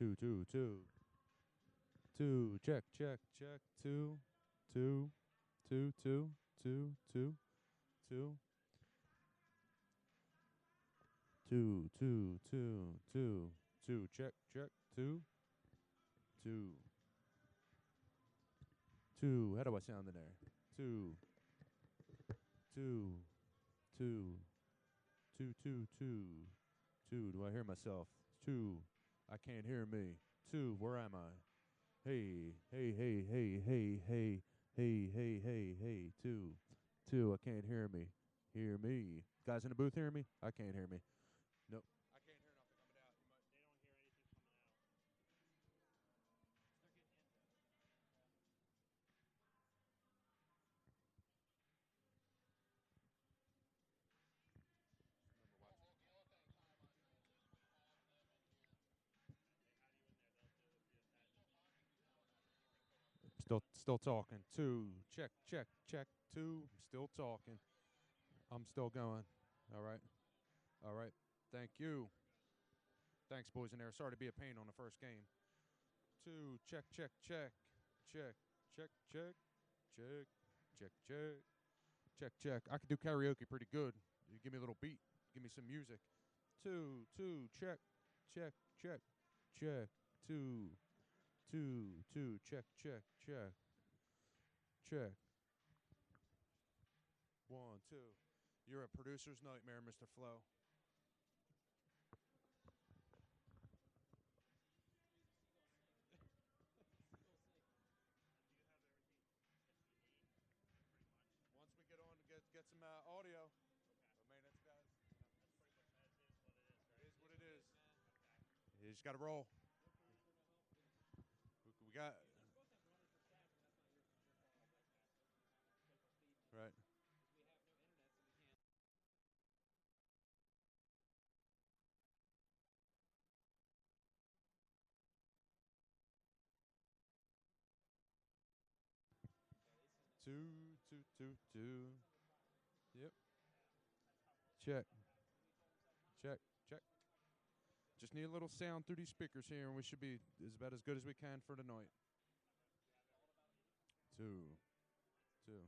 Two, two, two. Two. Check, check, check. Two, two, two, two, two, two, two. Two, two, two, two, two. Check, check. Two, two, two. How do I sound in there? Two, two, two, two, two, two, two. Do I hear myself? Two. I can't hear me. Two. Where am I? Hey, hey, hey, hey, hey, hey, hey, hey, hey, hey. Two, two. I can't hear me. Hear me. Guys in the booth hear me? I can't hear me. Nope. I can't hear nothing coming out. Still talking. Two. Check, check, check. Two. Still talking. I'm still going. All right. All right. Thank you. Thanks, boys in there. Sorry to be a pain on the first game. Two. Check, check, check. Check, check, check. Check, check, check. Check, check. I can do karaoke pretty good. You give me a little beat. Give me some music. Two, two, check, check, check, check. Two, two, two, check, check, check, check. One, two. You're a producer's nightmare, Mr. Flo. Once we get on to get some audio, I mean, it's guys. It is what it is. You just got to roll. We got right. Two, two, two, two. Yep. Check, check, check. Just need a little sound through these speakers here, and we should be about as good as we can for tonight. Two, two.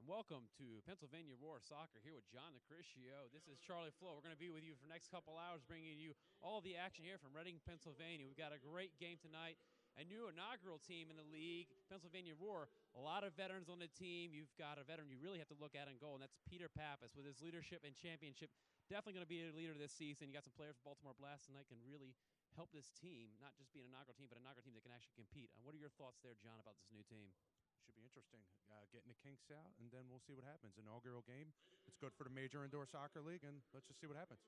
Welcome to Pennsylvania Roar Soccer here with John Decriscio. This is Charlie Flo. We're going to be with you for the next couple hours, bringing you all the action here from Reading, Pennsylvania. We've got a great game tonight. A new inaugural team in the league, Pennsylvania Roar. A lot of veterans on the team. You've got a veteran you really have to look at in goal, and that's Peter Pappas. With his leadership and championship, definitely going to be a leader this season. You got some players from Baltimore Blast tonight can really help this team, not just be an inaugural team, but an inaugural team that can actually compete. And what are your thoughts there, John, about this new team? Should be interesting. Getting the kinks out, and then we'll see what happens. Inaugural game. It's good for the major indoor soccer league, and let's just see what happens.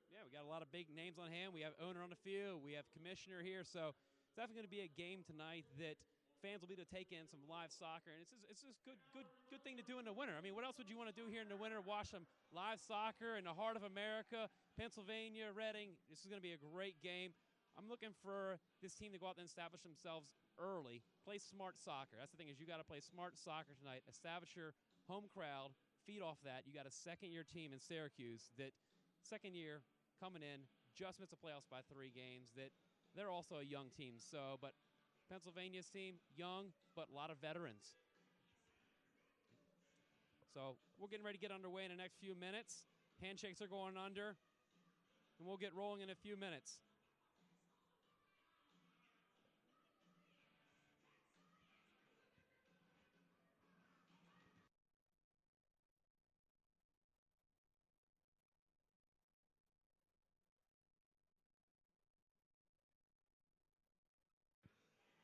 Yeah, we got a lot of big names on hand. We have owner on the field. We have commissioner here. So it's definitely going to be a game tonight that fans will be able to take in some live soccer, and it's just good thing to do in the winter. I mean, what else would you want to do here in the winter? Watch some live soccer in the heart of America, Pennsylvania, Reading. This is going to be a great game. I'm looking for this team to go out and establish themselves early. Play smart soccer. That's the thing, is you got to play smart soccer tonight. Establish your home crowd. Feed off that. You got a second-year team in Syracuse that second year coming in, just missed the playoffs by 3 games. That they're also a young team. So, but Pennsylvania's team, young, but a lot of veterans. So we're getting ready to get underway in the next few minutes. Handshakes are going under, and we'll get rolling in a few minutes.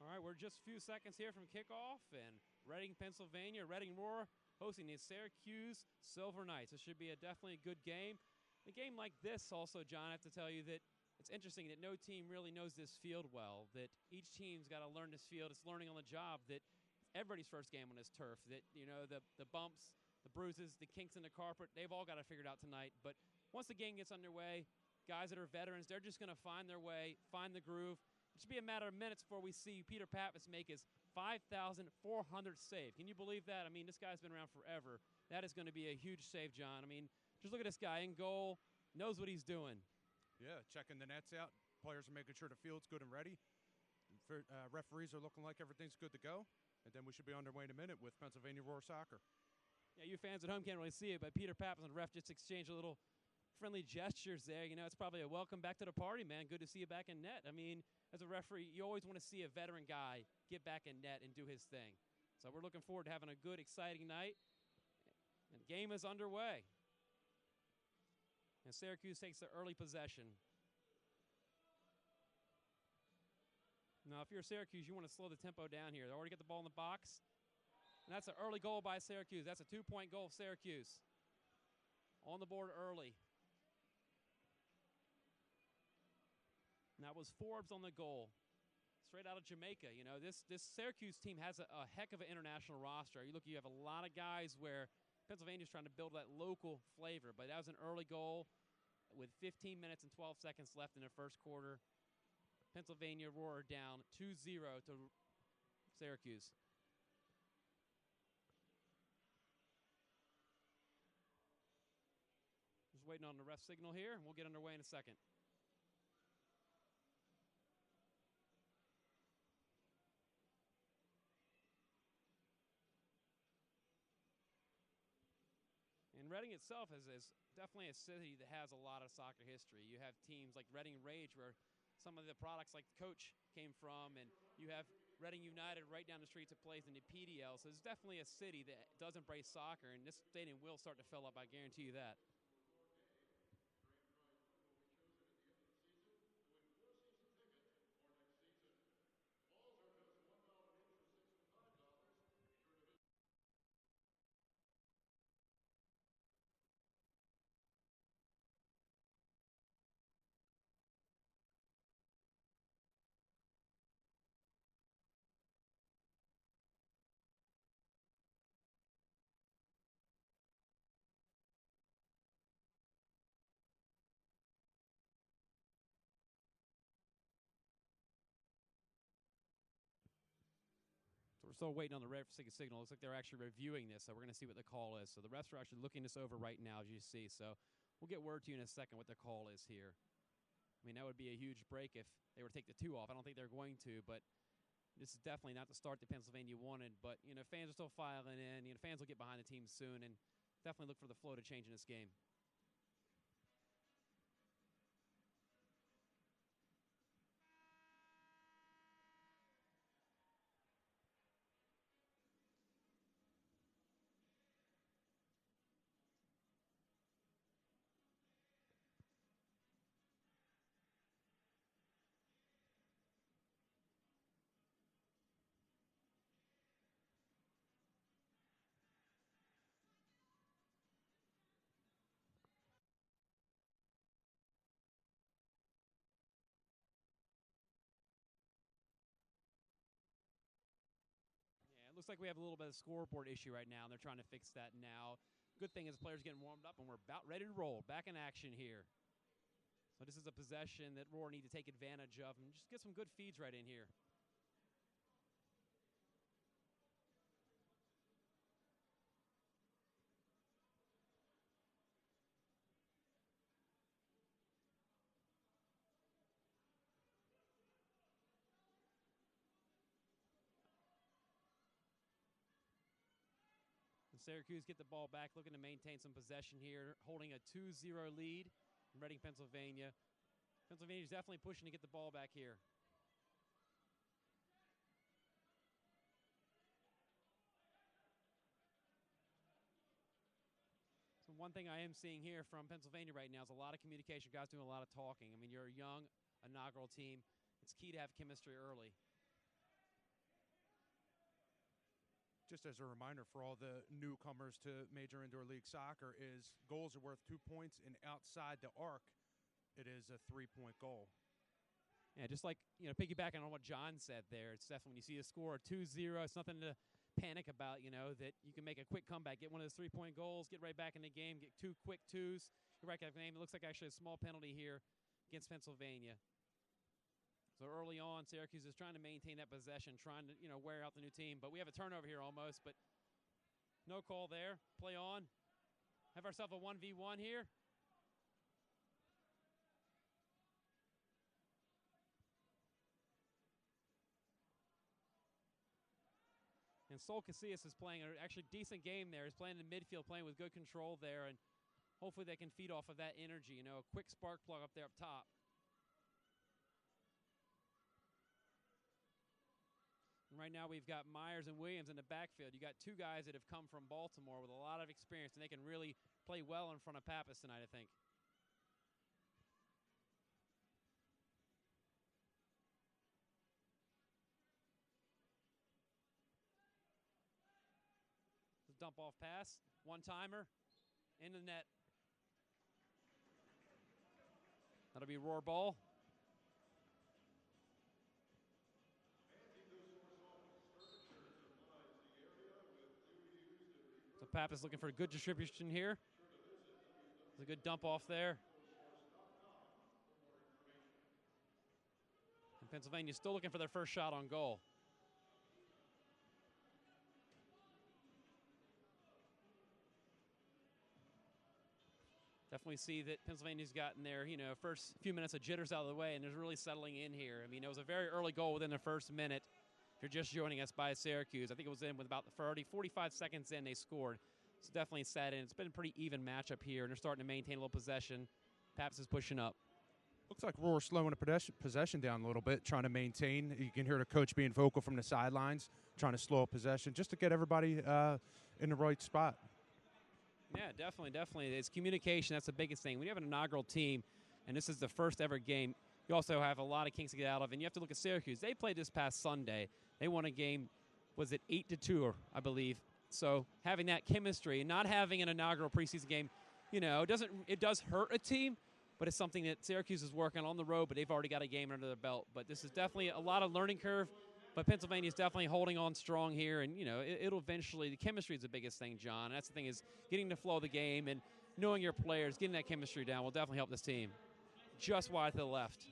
All right, we're just a few seconds here from kickoff, and Reading, Pennsylvania, Reading Roar hosting the Syracuse Silver Knights. This should be definitely a good game. A game like this also, John, I have to tell you that it's interesting that no team really knows this field well, that each team's got to learn this field. It's learning on the job, that everybody's first game on this turf, that, you know, the bumps, the bruises, the kinks in the carpet, they've all got to figure it out tonight. But once the game gets underway, guys that are veterans, they're just going to find their way, find the groove. It should be a matter of minutes before we see Peter Pappas make his 5,400th save. Can you believe that? I mean, this guy's been around forever. That is going to be a huge save, John. I mean, just look at this guy in goal, knows what he's doing. Yeah, checking the nets out. Players are making sure the field's good and ready. Referees are looking like everything's good to go. And then we should be underway in a minute with Pennsylvania Roar Soccer. Yeah, you fans at home can't really see it, but Peter Pappas and the ref just exchanged a little friendly gestures there. You know, it's probably a welcome back to the party, man. Good to see you back in net. I mean, as a referee, you always want to see a veteran guy get back in net and do his thing. So we're looking forward to having a good, exciting night. And the game is underway. And Syracuse takes the early possession. Now, if you're Syracuse, you want to slow the tempo down here. They already get the ball in the box. And that's an early goal by Syracuse. That's a 2-point goal of Syracuse. On the board early. And that was Forbes on the goal. Straight out of Jamaica. You know, this Syracuse team has a heck of an international roster. You have a lot of guys where Pennsylvania's trying to build that local flavor. But that was an early goal with 15 minutes and 12 seconds left in the first quarter. Pennsylvania Roar down 2-0 to Syracuse. Just waiting on the ref signal here, and we'll get underway in a second. And Reading itself is definitely a city that has a lot of soccer history. You have teams like Reading Rage, where some of the products like the Coach came from, and you have Reading United right down the street that plays in the PDL. So it's definitely a city that does embrace soccer, and this stadium will start to fill up, I guarantee you that. So we're still waiting on the ref signal. Looks like they're actually reviewing this, so we're going to see what the call is. So the refs are actually looking this over right now, as you see. So we'll get word to you in a second what the call is here. I mean, that would be a huge break if they were to take the 2 off. I don't think they're going to, but This is definitely not the start that Pennsylvania wanted, but fans are still filing in. Fans will get behind the team soon, and definitely look for the flow to change in this game. Yeah, it looks like we have a little bit of scoreboard issue right now, and they're trying to fix that now. Good thing is players getting warmed up, and we're about ready to roll. Back in action here. So this is a possession that Roar need to take advantage of and just get some good feeds right in here. And Syracuse get the ball back, looking to maintain some possession here, holding a 2-0 lead in Reading, Pennsylvania. Pennsylvania's definitely pushing to get the ball back here. So one thing I am seeing here from Pennsylvania right now is a lot of communication, guys doing a lot of talking. I mean, you're a young, inaugural team. It's key to have chemistry early. Just as a reminder for all the newcomers to Major Indoor League Soccer is goals are worth 2 points, and outside the arc, it is a 3-point goal. Yeah, just like, piggybacking on what John said there, it's definitely when you see a score of 2-0, it's nothing to panic about, that you can make a quick comeback, get one of those 3-point goals, get right back in the game, get 2 quick twos, get right back in the game. It looks like actually a small penalty here against Pennsylvania. So early on, Syracuse is trying to maintain that possession, trying to, wear out the new team. But we have a turnover here almost, but no call there. Play on. Have ourselves a 1v1 here. And Sol Casillas is playing an actually decent game there. He's playing in the midfield, playing with good control there, and hopefully they can feed off of that energy. A quick spark plug up there up top. And right now we've got Myers and Williams in the backfield. You got 2 guys that have come from Baltimore with a lot of experience, and they can really play well in front of Pappas tonight, I think. Dump off pass, one-timer, in the net. That'll be Roar ball. So Pappas looking for a good distribution here. There's a good dump off there. And Pennsylvania's still looking for their first shot on goal. Definitely see that Pennsylvania's gotten their, first few minutes of jitters out of the way, and is really settling in here. I mean, it was a very early goal within the first minute. If you're just joining us by Syracuse, I think it was in with about 45 seconds in, they scored. So definitely set in. It's been a pretty even matchup here, and they're starting to maintain a little possession. Pappas is pushing up. Looks like Roar slowing the possession down a little bit, trying to maintain. You can hear the coach being vocal from the sidelines, trying to slow up possession just to get everybody in the right spot. Yeah, definitely. It's communication. That's the biggest thing. When you have an inaugural team, and this is the first ever game, you also have a lot of kinks to get out of. And you have to look at Syracuse. They played this past Sunday. They won a game, was it 8-2, I believe. So having that chemistry and not having an inaugural preseason game, it does hurt a team, but it's something that Syracuse is working on the road, but they've already got a game under their belt. But this is definitely a lot of learning curve. But Pennsylvania is definitely holding on strong here, and it'll eventually. The chemistry is the biggest thing, John. And that's the thing, is getting the flow of the game and knowing your players, getting that chemistry down will definitely help this team. Just wide to the left.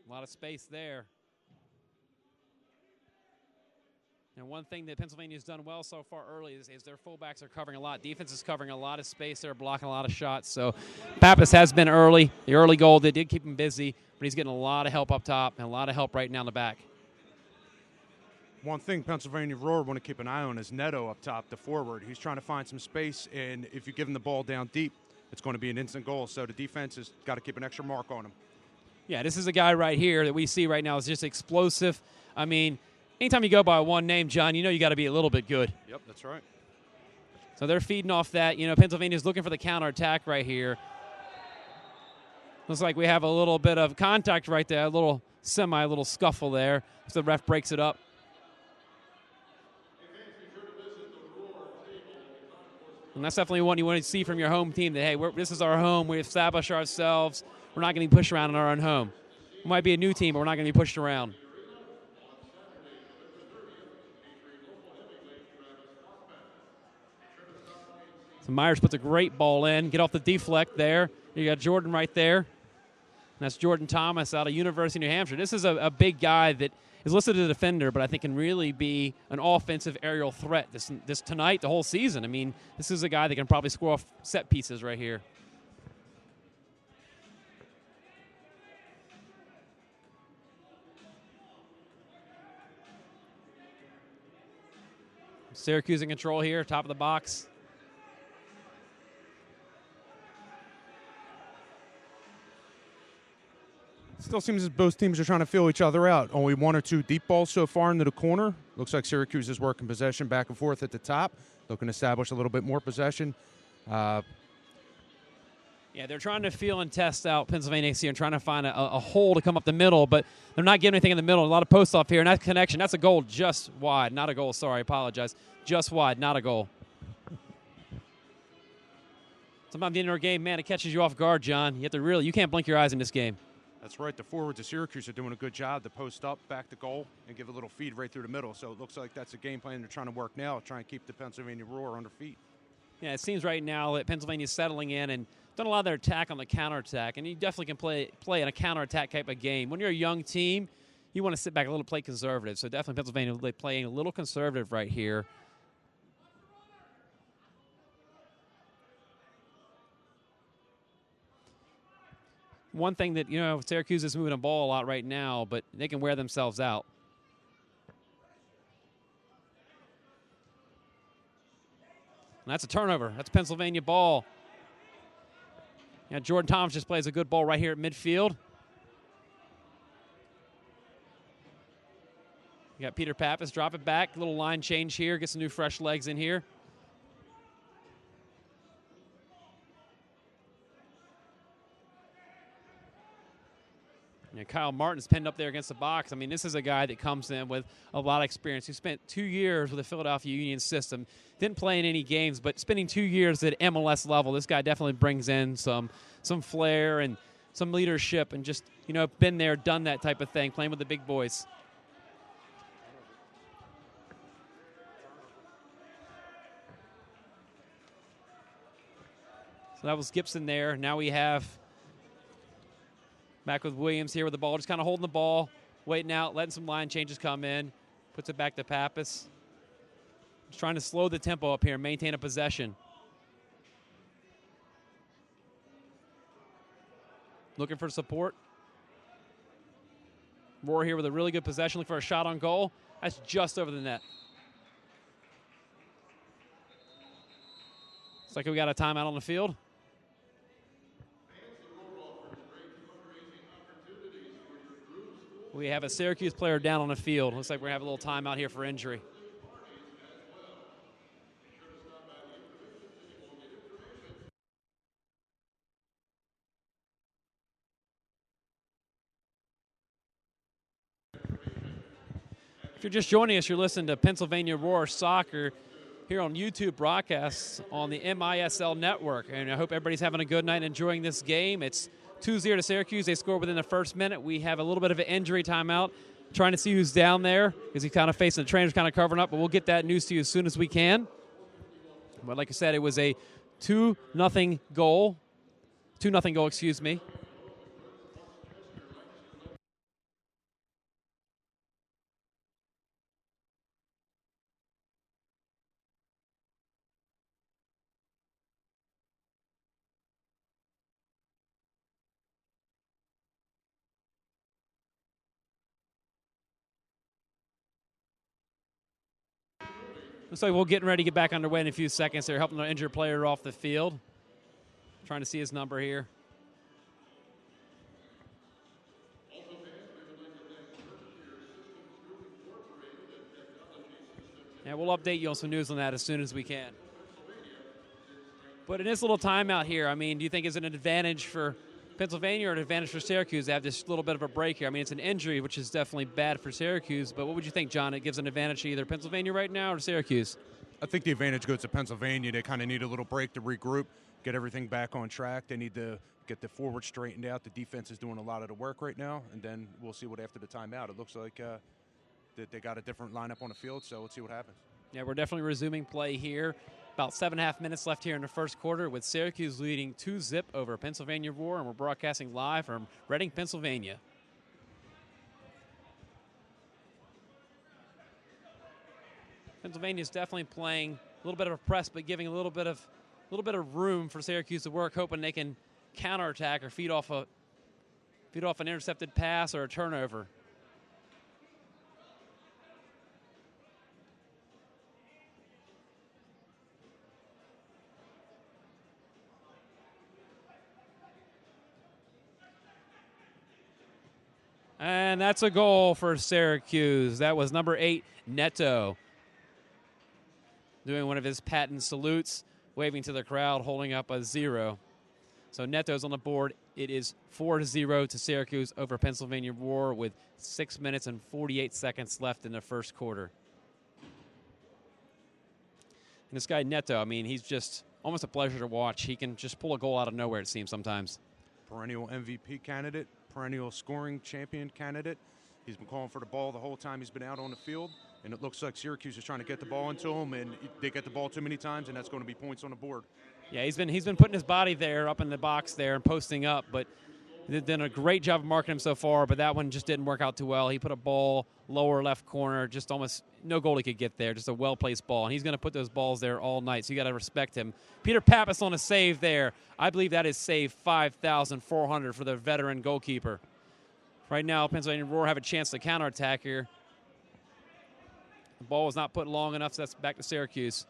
A lot of space there. And And one thing that Pennsylvania's done well so far early is their fullbacks are covering a lot. Defense is covering a lot of space. They're blocking a lot of shots. So Pappas has been early. The early goal that did keep him busy, but he's getting a lot of help up top and a lot of help right now in the back. One thing Pennsylvania Roar want to keep an eye on is Neto up top, the forward. He's trying to find some space, and if you give him the ball down deep, it's going to be an instant goal. So the defense has got to keep an extra mark on him. Yeah, this is a guy right here that we see right now is just explosive. I mean, anytime you go by one name, John, you know you got to be a little bit good. Yep, that's right. So they're feeding off that. You know, Pennsylvania's looking for the counterattack right here. Looks like we have a little bit of contact right there, a little scuffle there. So the ref breaks it up. And that's definitely one you want to see from your home team, that, hey, this is our home. We establish ourselves. We're not going to be pushed around in our own home. We might be a new team, but we're not going to be pushed around. So Myers puts a great ball in. Get off the deflect there. You got Jordan right there. And that's Jordan Thomas out of University of New Hampshire. This is a big guy that is listed as a defender, but I think can really be an offensive aerial threat this tonight, the whole season. I mean, this is a guy that can probably score off set pieces right here. Syracuse in control here, top of the box. Still seems as both teams are trying to feel each other out. Only one or two deep balls so far into the corner. Looks like Syracuse is working possession back and forth at the top, looking to establish a little bit more possession. Yeah, they're trying to feel and test out Pennsylvania here and trying to find a hole to come up the middle, but they're not getting anything in the middle. A lot of posts off here, and that connection, that's a goal just wide. Not a goal, sorry, I apologize. Just wide, not a goal. Sometimes the indoor game, man, it catches you off guard, John. You can't blink your eyes in this game. That's right. The forwards of Syracuse are doing a good job to post up, back to goal, and give a little feed right through the middle. So it looks like that's a game plan they're trying to work now, trying to keep the Pennsylvania Roar on their feet. Yeah, it seems right now that Pennsylvania's settling in and done a lot of their attack on the counterattack, and you definitely can play in a counterattack type of game. When you're a young team, you want to sit back a little, play conservative. So definitely Pennsylvania will be playing a little conservative right here. One thing that, Syracuse is moving a ball a lot right now, but they can wear themselves out. And that's a turnover. That's a Pennsylvania ball. Jordan Thomas just plays a good ball right here at midfield. You got Peter Pappas, drop it back. Little line change here. Get some new fresh legs in here. Kyle Martin's pinned up there against the box. I mean, this is a guy that comes in with a lot of experience. He spent 2 years with the Philadelphia Union system. Didn't play in any games, but spending 2 years at MLS level, this guy definitely brings in some flair and some leadership and just, been there, done that type of thing, playing with the big boys. So that was Gibson there. Now we have back with Williams here with the ball, just kind of holding the ball, waiting out, letting some line changes come in. Puts it back to Pappas. Just trying to slow the tempo up here, maintain a possession. Looking for support. Roar here with a really good possession, looking for a shot on goal. That's just over the net. Looks like we got a timeout on the field. We have a Syracuse player down on the field. Looks like we're going to have a little timeout here for injury. If you're just joining us, you're listening to Pennsylvania Roar Soccer here on YouTube broadcasts on the MISL network. And I hope everybody's having a good night and enjoying this game. It's 2-0 to Syracuse. They scored within the first minute. We have a little bit of an injury timeout, trying to see who's down there because he's kind of facing the trainer's kind of covering up, but we'll get that news to you as soon as we can. But like I said, it was a 2-0 goal. 2-0 goal, excuse me. Looks like we're getting ready to get back underway in a few seconds. They're helping the injured player off the field. Trying to see his number here. Yeah, we'll update you on some news on that as soon as we can. But in this little timeout here, I mean, do you think it's an advantage for Pennsylvania or an advantage for Syracuse to have this little bit of a break here? I mean, it's an injury, which is definitely bad for Syracuse, but what would you think, John? It gives an advantage to either Pennsylvania right now or Syracuse? I think the advantage goes to Pennsylvania. They kind of need a little break to regroup, get everything back on track. They need to get the forward straightened out. The defense is doing a lot of the work right now, and then we'll see what after the timeout. It looks like they got a different lineup on the field, so let's see what happens. Yeah, we're definitely resuming play here. About 7.5 minutes left here in the first quarter with Syracuse leading 2-0 over Pennsylvania Roar, and we're broadcasting live from Reading, Pennsylvania. Pennsylvania's definitely playing a little bit of a press, but giving a little bit of room for Syracuse to work, hoping they can counterattack or feed off an intercepted pass or a turnover. And that's a goal for Syracuse. That was number 8, Neto, doing one of his patent salutes, waving to the crowd, holding up a 0. So Neto's on the board. It is 4-0 to Syracuse over Pennsylvania Roar with 6 minutes and 48 seconds left in the first quarter. And this guy Neto, I mean, he's just almost a pleasure to watch. He can just pull a goal out of nowhere, it seems sometimes. Perennial MVP candidate, perennial scoring champion candidate. He's been calling for the ball the whole time he's been out on the field, and it looks like Syracuse is trying to get the ball into him, and they get the ball too many times, and that's going to be points on the board. Yeah, he's been putting his body there up in the box there and posting up, but they've done a great job of marking him so far, but that one just didn't work out too well. He put a ball lower left corner, just almost no goal he could get there, just a well-placed ball, and he's going to put those balls there all night, so you got to respect him. Peter Pappas on a save there. I believe that is save 5,400 for the veteran goalkeeper. Right now, Pennsylvania Roar have a chance to counterattack here. The ball was not put long enough, so that's back to Syracuse.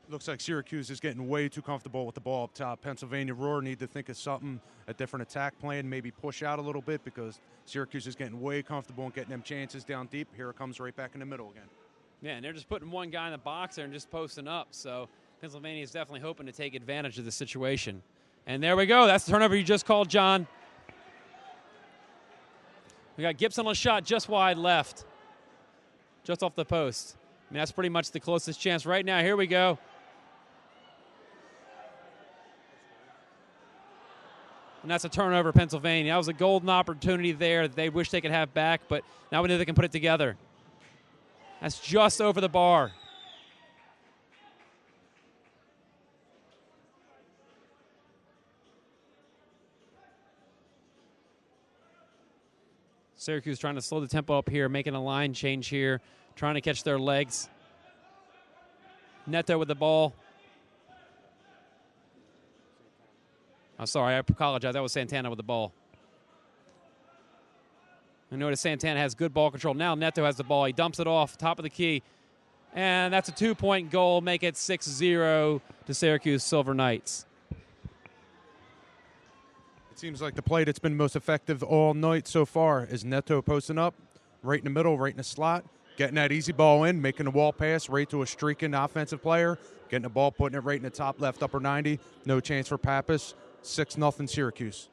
Looks like Syracuse is getting way too comfortable with the ball up top. Pennsylvania Roar need to think of something, a different attack plan, maybe push out a little bit because Syracuse is getting way comfortable and getting them chances down deep. Here it comes right back in the middle again. Yeah, and they're just putting one guy in the box there and just posting up. So Pennsylvania is definitely hoping to take advantage of the situation. And there we go. That's the turnover you just called, John. We got Gibson on a shot just wide left, just off the post. I mean, that's pretty much the closest chance right now. Here we go. And that's a turnover, Pennsylvania. That was a golden opportunity there that they wish they could have back, but now we know they can put it together. That's just over the bar. Syracuse trying to slow the tempo up here, making a line change here, trying to catch their legs. Neto with the ball. I'm sorry, I apologize. That was Santana with the ball. I notice Santana has good ball control. Now Neto has the ball. He dumps it off, top of the key. And that's a 2-point goal. Make it 6-0 to Syracuse Silver Knights. It seems like the play that's been most effective all night so far is Neto posting up, right in the middle, right in the slot, getting that easy ball in, making the wall pass right to a streaking offensive player, getting the ball, putting it right in the top left upper 90. No chance for Pappas. 6-0 Syracuse.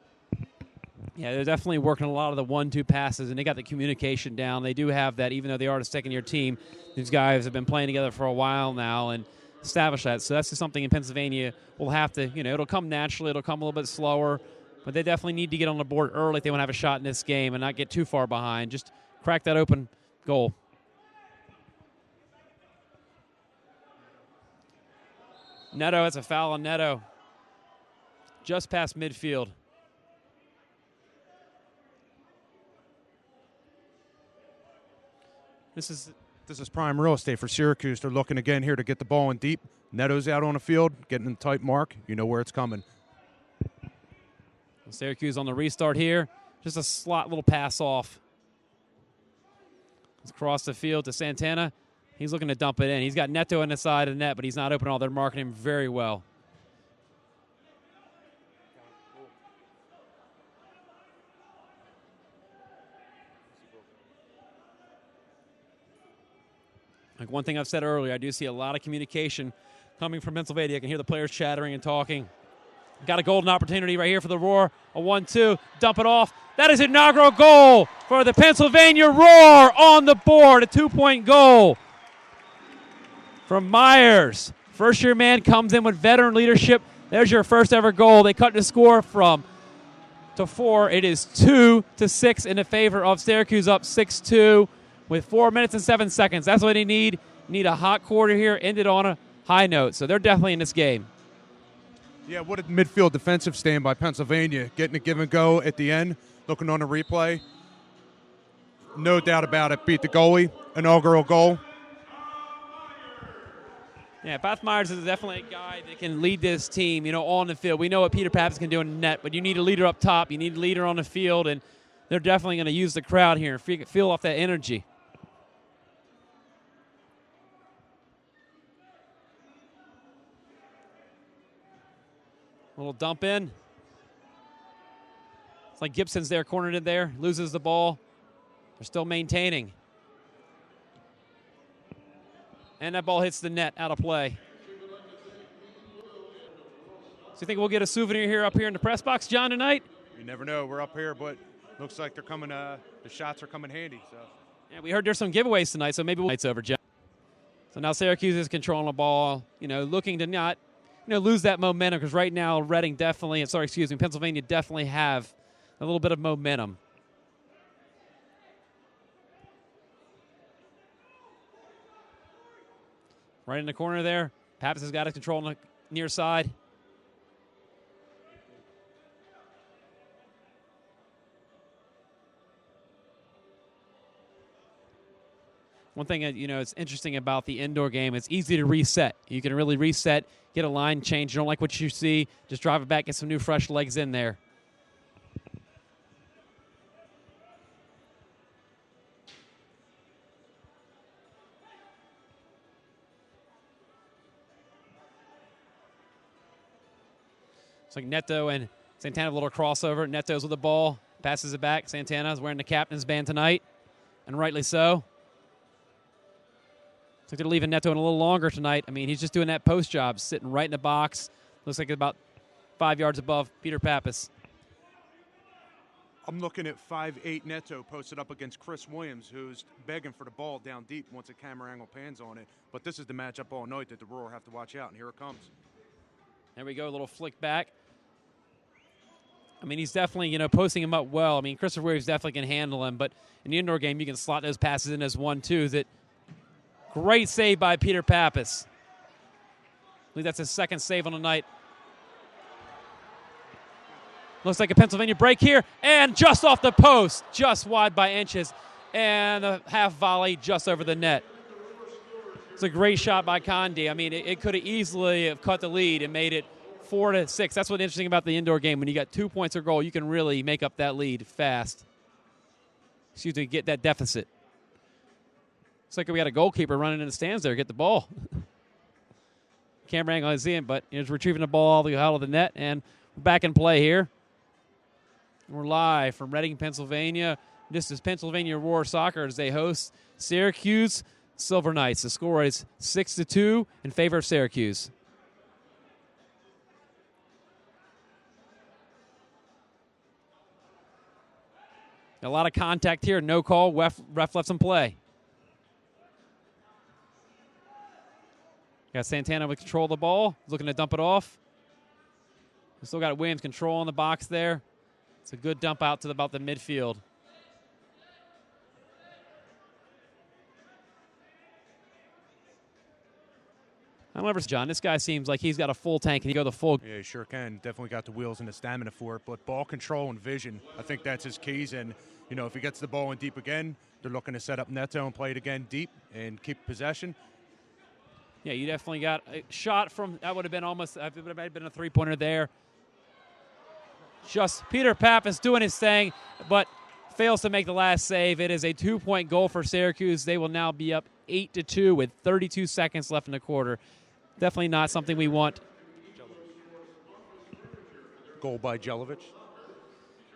Yeah, they're definitely working a lot of the 1-2 passes, and they got the communication down. They do have that, even though they are a second-year team. These guys have been playing together for a while now and established that. So that's just something in Pennsylvania we'll have to, it'll come naturally. It'll come a little bit slower. But they definitely need to get on the board early if they want to have a shot in this game and not get too far behind. Just crack that open goal. Neto, it's a foul on Neto. Just past midfield. This is prime real estate for Syracuse. They're looking again here to get the ball in deep. Neto's out on the field, getting in tight mark. You know where it's coming. Syracuse on the restart here. Just a slot little pass off. It's across the field to Santana. He's looking to dump it in. He's got Neto on the side of the net, but he's not open at all. They're marking him very well. Like one thing I've said earlier, I do see a lot of communication coming from Pennsylvania. I can hear the players chattering and talking. Got a golden opportunity right here for the Roar. A 1-2, dump it off. That is an inaugural goal for the Pennsylvania Roar on the board. A 2-point goal from Myers. First-year man comes in with veteran leadership. There's your first ever goal. They cut the score from to 4. It is 2-6 in the favor of Syracuse, up 6-2 with 4 minutes and 7 seconds. That's what they need. Need a hot quarter here, end it on a high note. So they're definitely in this game. Yeah, what a midfield defensive stand by Pennsylvania. Getting a give and go at the end, looking on the replay. No doubt about it. Beat the goalie. Inaugural goal. Yeah, Beth Myers is definitely a guy that can lead this team, on the field. We know what Peter Pappas can do in the net, but you need a leader up top. You need a leader on the field, and they're definitely going to use the crowd here and feel off that energy. Little dump in. It's like Gibson's there, cornered in there, loses the ball. They're still maintaining. And that ball hits the net, out of play. So you think we'll get a souvenir here up here in the press box, John, tonight? You never know. We're up here, but looks like they're coming. The shots are coming handy. So. Yeah, we heard there's some giveaways tonight, so maybe night's over, John. So now Syracuse is controlling the ball, looking to not lose that momentum, because right now Pennsylvania definitely have a little bit of momentum. Right in the corner there. Pappas has got it control on the near side. One thing it's interesting about the indoor game, it's easy to reset. You can really reset, get a line change. You don't like what you see, just drive it back, get some new fresh legs in there. It's like Neto and Santana have a little crossover. Neto's with the ball, passes it back. Santana's wearing the captain's band tonight, and rightly so. Looks like they're leaving Neto in a little longer tonight. I mean, he's just doing that post job, sitting right in the box. Looks like about 5 yards above Peter Pappas. I'm looking at 5'8" Neto posted up against Chris Williams, who's begging for the ball down deep once a camera angle pans on it. But this is the matchup all night that the Roar have to watch out, and here it comes. There we go, a little flick back. I mean, he's definitely, posting him up well. I mean, Christopher Williams definitely can handle him, but in the indoor game, you can slot those passes in as 1-2. That great save by Peter Pappas. I believe that's his second save on the night. Looks like a Pennsylvania break here, and just off the post, just wide by inches, and a half volley just over the net. It's a great shot by Condi. I mean, it could have easily have cut the lead and made it 4-6. That's what's interesting about the indoor game. When you got 2 points or goal, you can really make up that lead fast. Get that deficit. It's like we got a goalkeeper running in the stands there, get the ball. Camera angle is in, but he's retrieving the ball out of the net, and we're back in play here. We're live from Reading, Pennsylvania. This is Pennsylvania Roar Soccer as they host Syracuse Silver Knights. The score is 6-2 in favor of Syracuse. A lot of contact here. No call. Ref left some play. Got Santana with control of the ball. Looking to dump it off. We still got Williams control on the box there. It's a good dump out to about the midfield. However, John, this guy seems like he's got a full tank. Can he go the full? Yeah, he sure can. Definitely got the wheels and the stamina for it. But ball control and vision, I think that's his keys. And, if he gets the ball in deep again, they're looking to set up Neto and play it again deep and keep possession. Yeah, you definitely got a shot from, that would have been almost, it would have been a three-pointer there. Just Peter Pappas doing his thing, but fails to make the last save. It is a 2-point goal for Syracuse. They will now be up 8-2 with 32 seconds left in the quarter. Definitely not something we want. Goal by Jelic.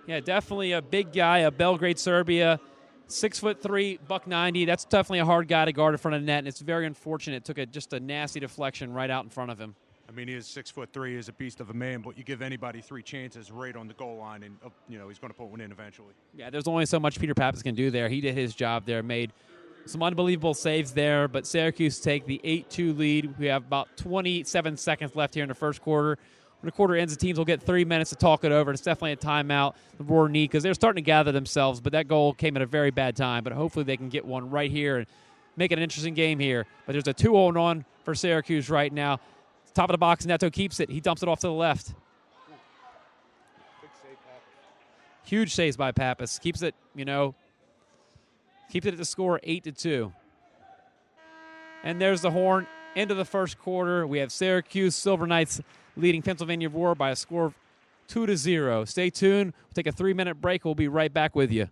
Yeah, definitely a big guy, a Belgrade, Serbia, 6'3", $190. That's definitely a hard guy to guard in front of the net, and it's very unfortunate. It took just a nasty deflection right out in front of him. I mean, he is 6'3", he is a beast of a man, but you give anybody 3 chances right on the goal line, and he's going to put one in eventually. Yeah, there's only so much Peter Pappas can do there. He did his job there, made some unbelievable saves there, but Syracuse take the 8-2 lead. We have about 27 seconds left here in the first quarter. When the quarter ends, the teams will get 3 minutes to talk it over. It's definitely a timeout the Roar need because they're starting to gather themselves, but that goal came at a very bad time. But hopefully they can get one right here and make it an interesting game here. But there's a 2-0 for Syracuse right now. Top of the box, Neto keeps it. He dumps it off to the left. Huge saves by Pappas. Keeps it, keeps it at the score 8-2. And there's the horn. End of the first quarter. We have Syracuse Silver Knights leading Pennsylvania Roar by a score of 2-0. Stay tuned. We'll take a 3-minute break. We'll be right back with you.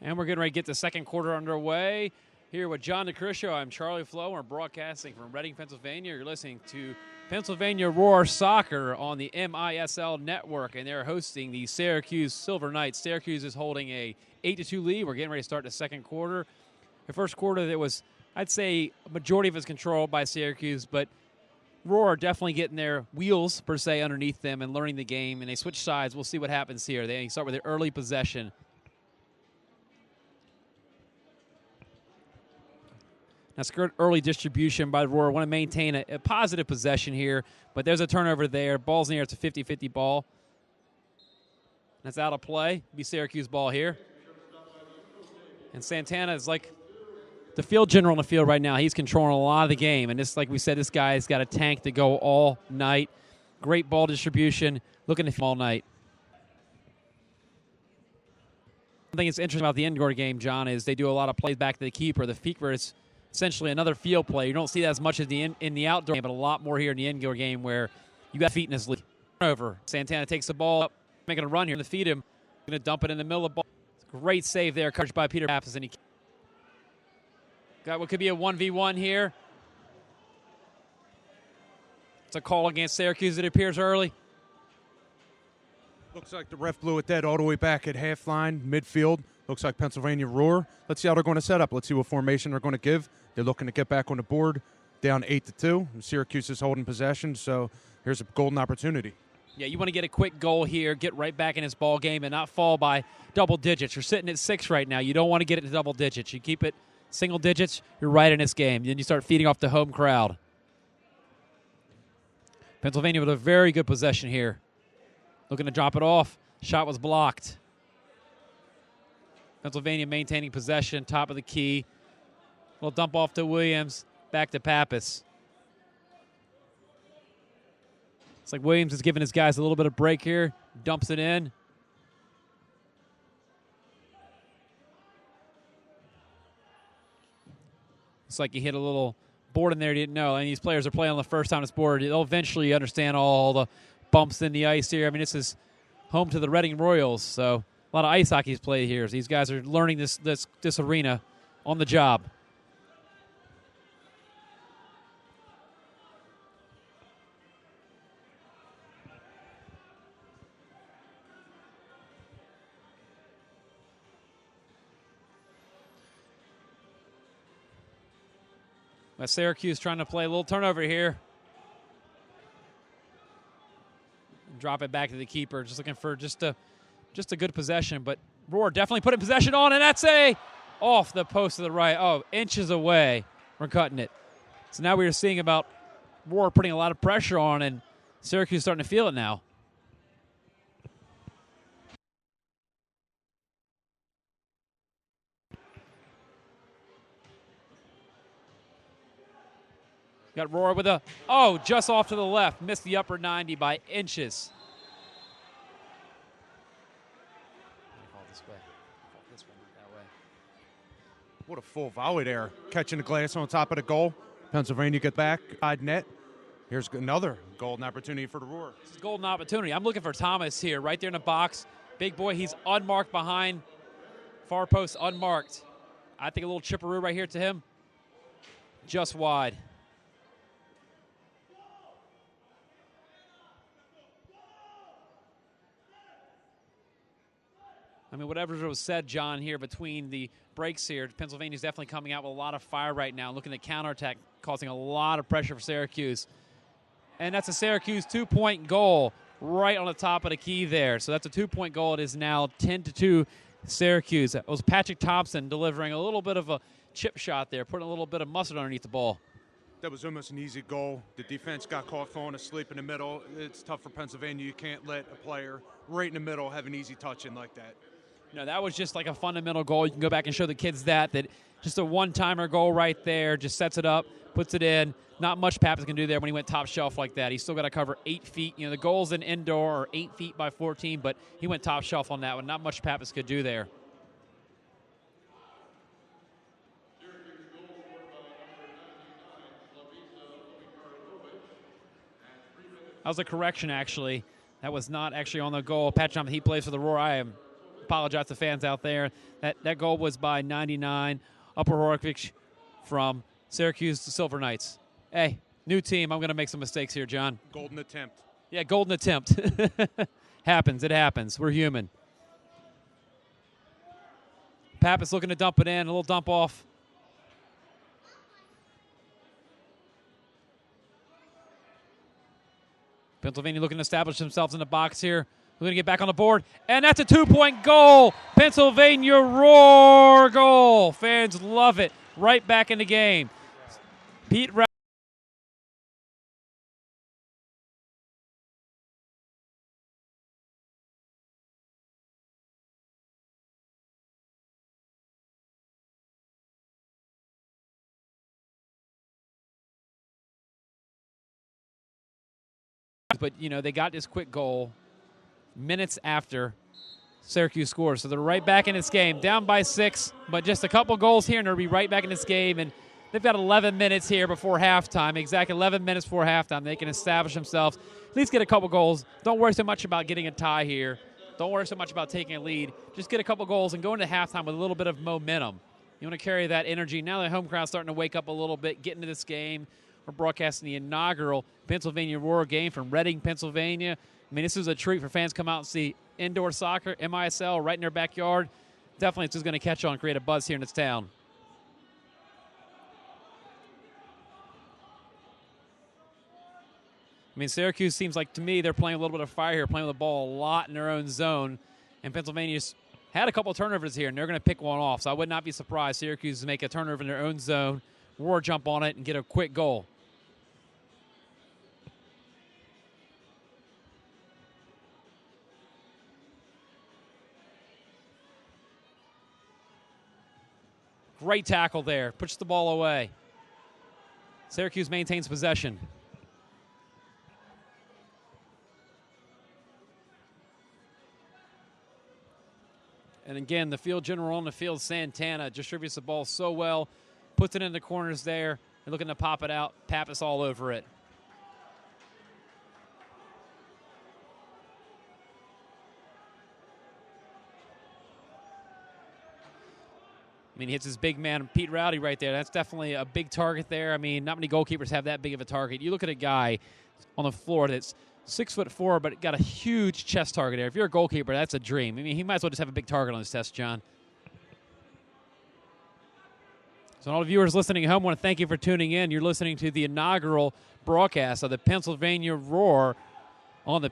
And we're getting ready to get the second quarter underway. Here with John DeCriscio, I'm Charlie Flo. We're broadcasting from Reading, Pennsylvania. You're listening to Pennsylvania Roar Soccer on the MISL Network, and they're hosting the Syracuse Silver Knights. Syracuse is holding a 8-2 lead. We're getting ready to start the second quarter. The first quarter, there was, I'd say, a majority of it's controlled by Syracuse, but Roar are definitely getting their wheels, per se, underneath them and learning the game, and they switch sides. We'll see what happens here. They start with their early possession. That's good early distribution by the Roar. Want to maintain a positive possession here, but there's a turnover there. Ball's in the air. It's a 50-50 ball. That's out of play. Be Syracuse ball here. And Santana is like the field general on the field right now. He's controlling a lot of the game. And just like we said, this guy's got a tank to go all night. Great ball distribution. Looking at him all night. One thing that's interesting about the indoor game, John, is they do a lot of plays back to the keeper. The keeper is essentially another field play. You don't see that as much as in the outdoor game, but a lot more here in the indoor game where you got feet in his league. Over. Santana takes the ball up, making a run here to feed him. Going to dump it in the middle of the ball. Great save there, coached by Peter Pappas. And he got what could be a 1v1 here. It's a call against Syracuse, it appears early. Looks like the ref blew it dead all the way back at half line, midfield. Looks like Pennsylvania Roar. Let's see how they're going to set up. Let's see what formation they're going to give. They're looking to get back on the board, down 8-2. Syracuse is holding possession, so here's a golden opportunity. Yeah, you want to get a quick goal here, get right back in this ball game, and not fall by double digits. You're sitting at 6 right now. You don't want to get it to double digits. You keep it single digits, you're right in this game. Then you start feeding off the home crowd. Pennsylvania with a very good possession here. Looking to drop it off. Shot was blocked. Pennsylvania maintaining possession, top of the key. Little dump off to Williams, back to Pappas. It's like Williams is giving his guys a little bit of break here. Dumps it in. It's like he hit a little board in there he didn't know. And these players are playing on the first time on this board. They'll eventually understand all the bumps in the ice here. I mean, this is home to the Reading Royals, so a lot of ice hockey is played here. So these guys are learning this arena on the job. Syracuse trying to play a little turnover here. Drop it back to the keeper. Just looking for just a good possession. But Roar definitely putting possession on, and that's off the post to the right. Oh, inches away. We're cutting it. So now we are seeing about Roar putting a lot of pressure on, and Syracuse starting to feel it now. Got Roar with just off to the left. Missed the upper 90 by inches. What a full volley there. Catching the glass on top of the goal. Pennsylvania get back. Side net. Here's another golden opportunity for the Roar. This is a golden opportunity. I'm looking for Thomas here, right there in the box. Big boy, he's unmarked behind. Far post, unmarked. I think a little chipperoo right here to him. Just wide. I mean, whatever was said, John, here between the breaks here, Pennsylvania's definitely coming out with a lot of fire right now, looking at counterattack, causing a lot of pressure for Syracuse. And that's a Syracuse 2-point goal right on the top of the key there. So that's a 2-point goal. It is now 10-2 Syracuse. It was Patrick Thompson delivering a little bit of a chip shot there, putting a little bit of mustard underneath the ball. That was almost an easy goal. The defense got caught falling asleep in the middle. It's tough for Pennsylvania. You can't let a player right in the middle have an easy touch in like that. No, that was just like a fundamental goal. You can go back and show the kids that just a one-timer goal right there, just sets it up, puts it in. Not much Pappas can do there when he went top shelf like that. He's still got to cover 8 feet. You know, the goals in indoor are 8 feet by 14, but he went top shelf on that one. Not much Pappas could do there. That was a correction, actually. That was not actually on the goal. Patrick Thompson, he plays for the Roar. Apologize to fans out there. That goal was by 99, Upper Horwich from Syracuse to Silver Knights. Hey, new team. I'm going to make some mistakes here, John. Golden attempt. Yeah, golden attempt. Happens. It happens. We're human. Pappas looking to dump it in. A little dump off. Pennsylvania looking to establish themselves in the box here. We're going to get back on the board, and that's a 2-point goal. Pennsylvania Roar goal. Fans love it. Right back in the game. Pete Rowdy. But, you know, they got this quick goal minutes after Syracuse scores. So they're right back in this game, down by 6, but just a couple goals here, and they'll be right back in this game. And they've got 11 minutes here before halftime, exact 11 minutes before halftime. They can establish themselves, at least get a couple goals. Don't worry so much about getting a tie here. Don't worry so much about taking a lead. Just get a couple goals and go into halftime with a little bit of momentum. You want to carry that energy. Now the home crowd's starting to wake up a little bit, get into this game. We're broadcasting the inaugural Pennsylvania Roar game from Reading, Pennsylvania. I mean, this is a treat for fans to come out and see indoor soccer, MISL, right in their backyard. Definitely it's just going to catch on and create a buzz here in this town. I mean, Syracuse seems like, to me, they're playing a little bit of fire here, playing with the ball a lot in their own zone. And Pennsylvania's had a couple of turnovers here, and they're going to pick one off. So I would not be surprised Syracuse to make a turnover in their own zone, Roar jump on it, and get a quick goal. Great tackle there. Pushes the ball away. Syracuse maintains possession. And again, the field general on the field, Santana, distributes the ball so well, puts it in the corners there, and looking to pop it out. Pappas all over it. I mean, he hits his big man, Pete Rowdy, right there. That's definitely a big target there. I mean, not many goalkeepers have that big of a target. You look at a guy on the floor that's 6'4", but got a huge chest target there. If you're a goalkeeper, that's a dream. I mean, he might as well just have a big target on his chest, John. So all the viewers listening at home, I want to thank you for tuning in. You're listening to the inaugural broadcast of the Pennsylvania Roar on the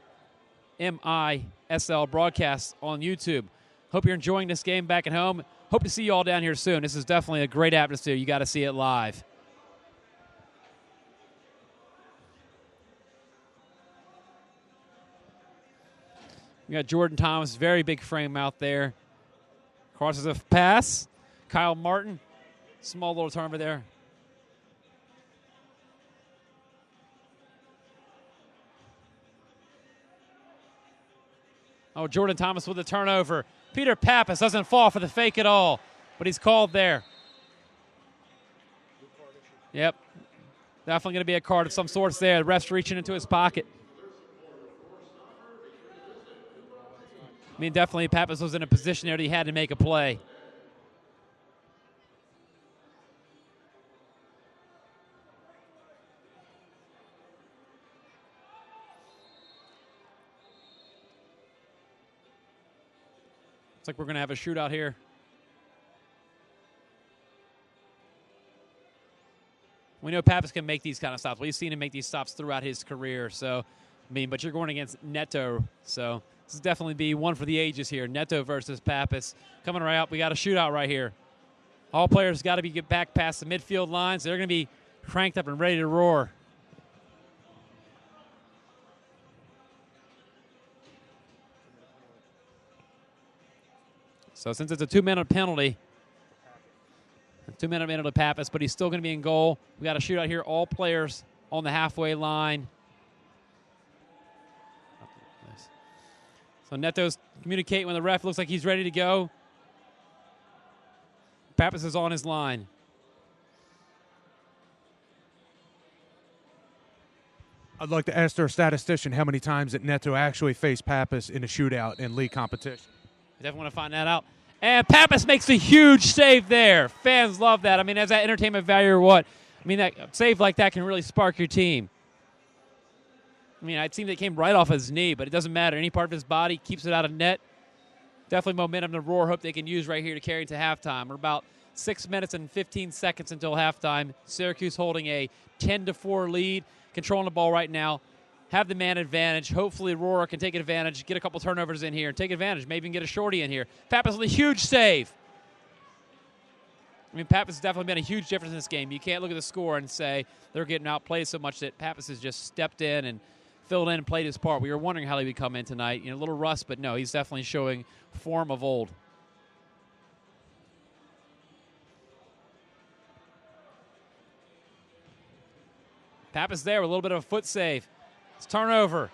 MISL broadcast on YouTube. Hope you're enjoying this game back at home. Hope to see you all down here soon. This is definitely a great atmosphere. You got to see it live. We got Jordan Thomas, very big frame out there. Crosses a pass. Kyle Martin, small little turnover there. Oh, Jordan Thomas with a turnover. Peter Pappas doesn't fall for the fake at all, but he's called there. Yep. Definitely going to be a card of some sorts there. The ref's reaching into his pocket. I mean, definitely Pappas was in a position there that he had to make a play. Looks like we're going to have a shootout here. We know Pappas can make these kind of stops. We've seen him make these stops throughout his career. So, I mean, but you're going against Neto. So this is definitely be one for the ages here. Neto versus Pappas. Coming right up, we got a shootout right here. All players got to be get back past the midfield lines. They're going to be cranked up and ready to roar. So since it's a 2-minute penalty, a 2-minute penalty to Pappas, but he's still going to be in goal. We got a shootout here. All players on the halfway line. So Neto's communicating when the ref looks like he's ready to go. Pappas is on his line. I'd like to ask our statistician how many times that Neto actually faced Pappas in a shootout in league competition. I definitely want to find that out. And Pappas makes a huge save there. Fans love that. I mean, has that entertainment value or what? I mean, that save like that can really spark your team. I mean, it seemed it came right off his knee, but it doesn't matter. Any part of his body keeps it out of net. Definitely momentum to Roar. Hope they can use right here to carry into halftime. We're about 6 minutes and 15 seconds until halftime. Syracuse holding a 10-4 lead, controlling the ball right now. Have the man advantage. Hopefully Roar can take advantage, get a couple turnovers in here, and take advantage. Maybe even get a shorty in here. Pappas with a huge save. I mean, Pappas has definitely been a huge difference in this game. You can't look at the score and say they're getting outplayed so much that Pappas has just stepped in and filled in and played his part. We were wondering how he would come in tonight. A little rust, but no, he's definitely showing form of old. Pappas there with a little bit of a foot save. It's turnover.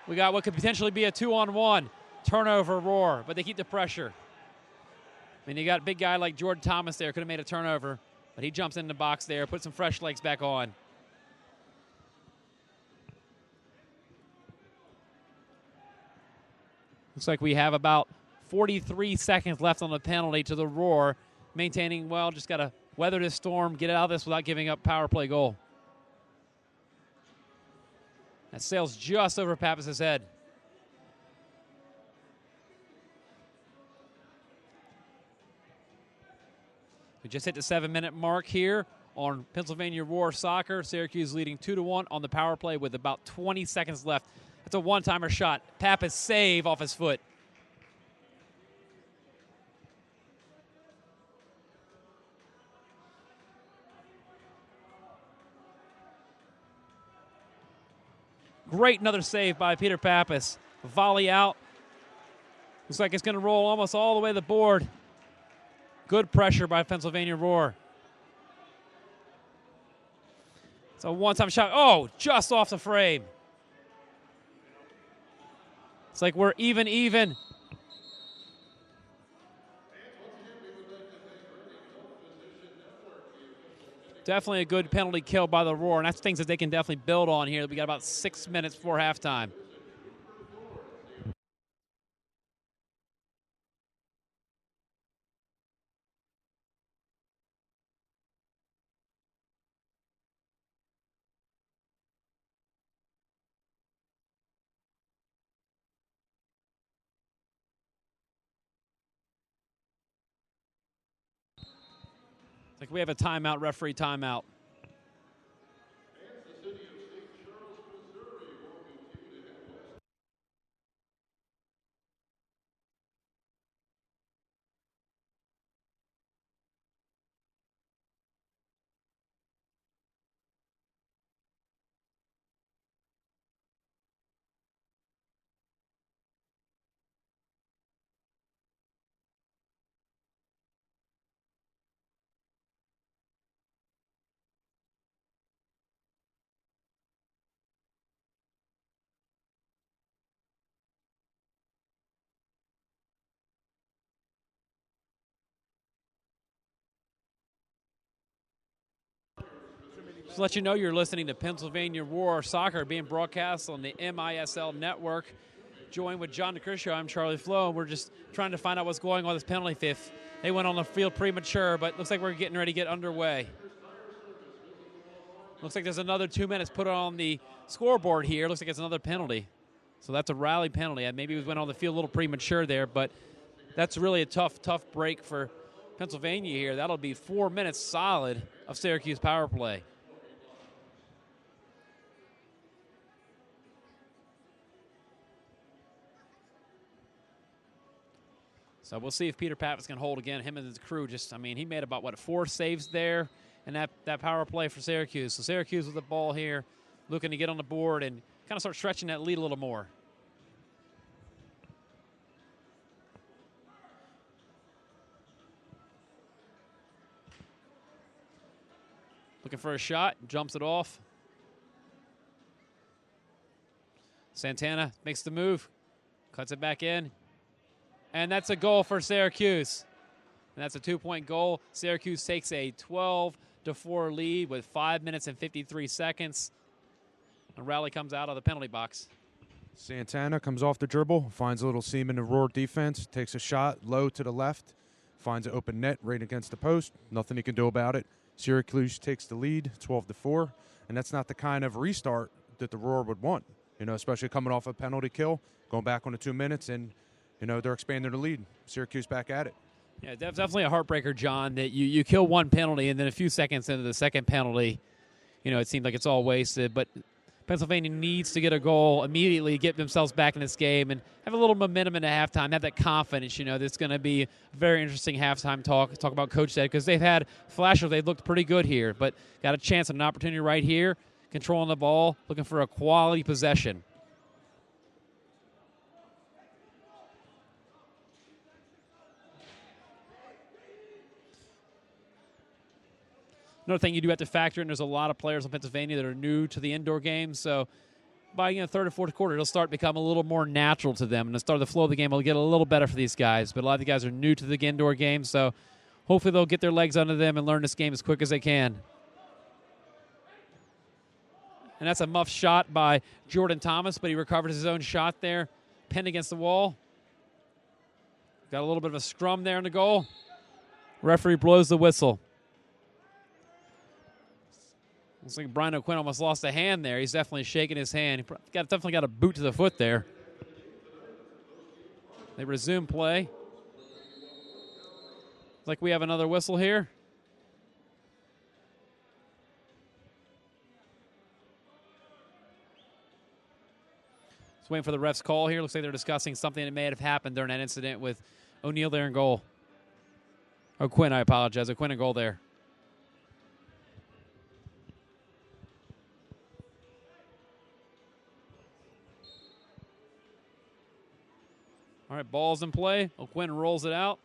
We got what could potentially be a 2-on-1 turnover Roar, but they keep the pressure. I mean, you got a big guy like Jordan Thomas there, could have made a turnover, but he jumps in the box there, put some fresh legs back on. Looks like we have about 43 seconds left on the penalty to the Roar, maintaining, well, just got to weather this storm, get out of this without giving up power play goal. That sails just over Pappas' head. We just hit the 7-minute mark here on Pennsylvania Roar Soccer. Syracuse leading 2-1 on the power play with about 20 seconds left. That's a one-timer shot. Pappas save off his foot. Great another save by Peter Pappas. Volley out. Looks like it's going to roll almost all the way to the board. Good pressure by Pennsylvania Roar. It's a one-time shot. Oh, just off the frame. It's like we're even. Definitely a good penalty kill by the Roar, and that's things that they can definitely build on here. We got about 6 minutes before halftime. Like we have a timeout, referee timeout. Just to let you know, you're listening to Pennsylvania Roar Soccer being broadcast on the MISL network. Joined with John DeCriscio, I'm Charlie Flo, and we're just trying to find out what's going on with this penalty fifth. They went on the field premature, but looks like we're getting ready to get underway. Looks like there's another 2 minutes put on the scoreboard here. Looks like it's another penalty. So that's a rally penalty. Maybe we went on the field a little premature there, but that's really a tough break for Pennsylvania here. That'll be 4 minutes solid of Syracuse power play. So we'll see if Peter Pappas can hold again. Him and his crew he made about, 4 saves there in that power play for Syracuse. So Syracuse with the ball here, looking to get on the board and kind of start stretching that lead a little more. Looking for a shot, jumps it off. Santana makes the move, cuts it back in. And that's a goal for Syracuse. And that's a 2-point goal. Syracuse takes a 12-4 lead with 5 minutes and 53 seconds. And Rowley comes out of the penalty box. Santana comes off the dribble, finds a little seam in the Roar defense, takes a shot low to the left, finds an open net right against the post. Nothing he can do about it. Syracuse takes the lead, 12-4. And that's not the kind of restart that the Roar would want, especially coming off a penalty kill, going back on the 2 minutes, and they're expanding the lead. Syracuse back at it. Yeah, definitely a heartbreaker, John, that you kill one penalty and then a few seconds into the second penalty, it seemed like it's all wasted. But Pennsylvania needs to get a goal immediately, get themselves back in this game, and have a little momentum in the halftime, have that confidence. There's going to be a very interesting halftime talk about Coach said, because they've had flashes. They've looked pretty good here, but got a chance and an opportunity right here, controlling the ball, looking for a quality possession. Another thing you do have to factor in, there's a lot of players in Pennsylvania that are new to the indoor game, so by third or fourth quarter, it'll start to become a little more natural to them, and the start of the flow of the game will get a little better for these guys. But a lot of the guys are new to the indoor game, so hopefully they'll get their legs under them and learn this game as quick as they can. And that's a muff shot by Jordan Thomas, but he recovered his own shot there, pinned against the wall. Got a little bit of a scrum there in the goal. Referee blows the whistle. Looks like Brian O'Quinn almost lost a hand there. He's definitely shaking his hand. He definitely got a boot to the foot there. They resume play. Looks like we have another whistle here. Just waiting for the ref's call here. Looks like they're discussing something that may have happened during that incident with O'Neal there in goal. O'Quinn, I apologize. O'Quinn in goal there. All right, ball's in play. O'Quinn rolls it out.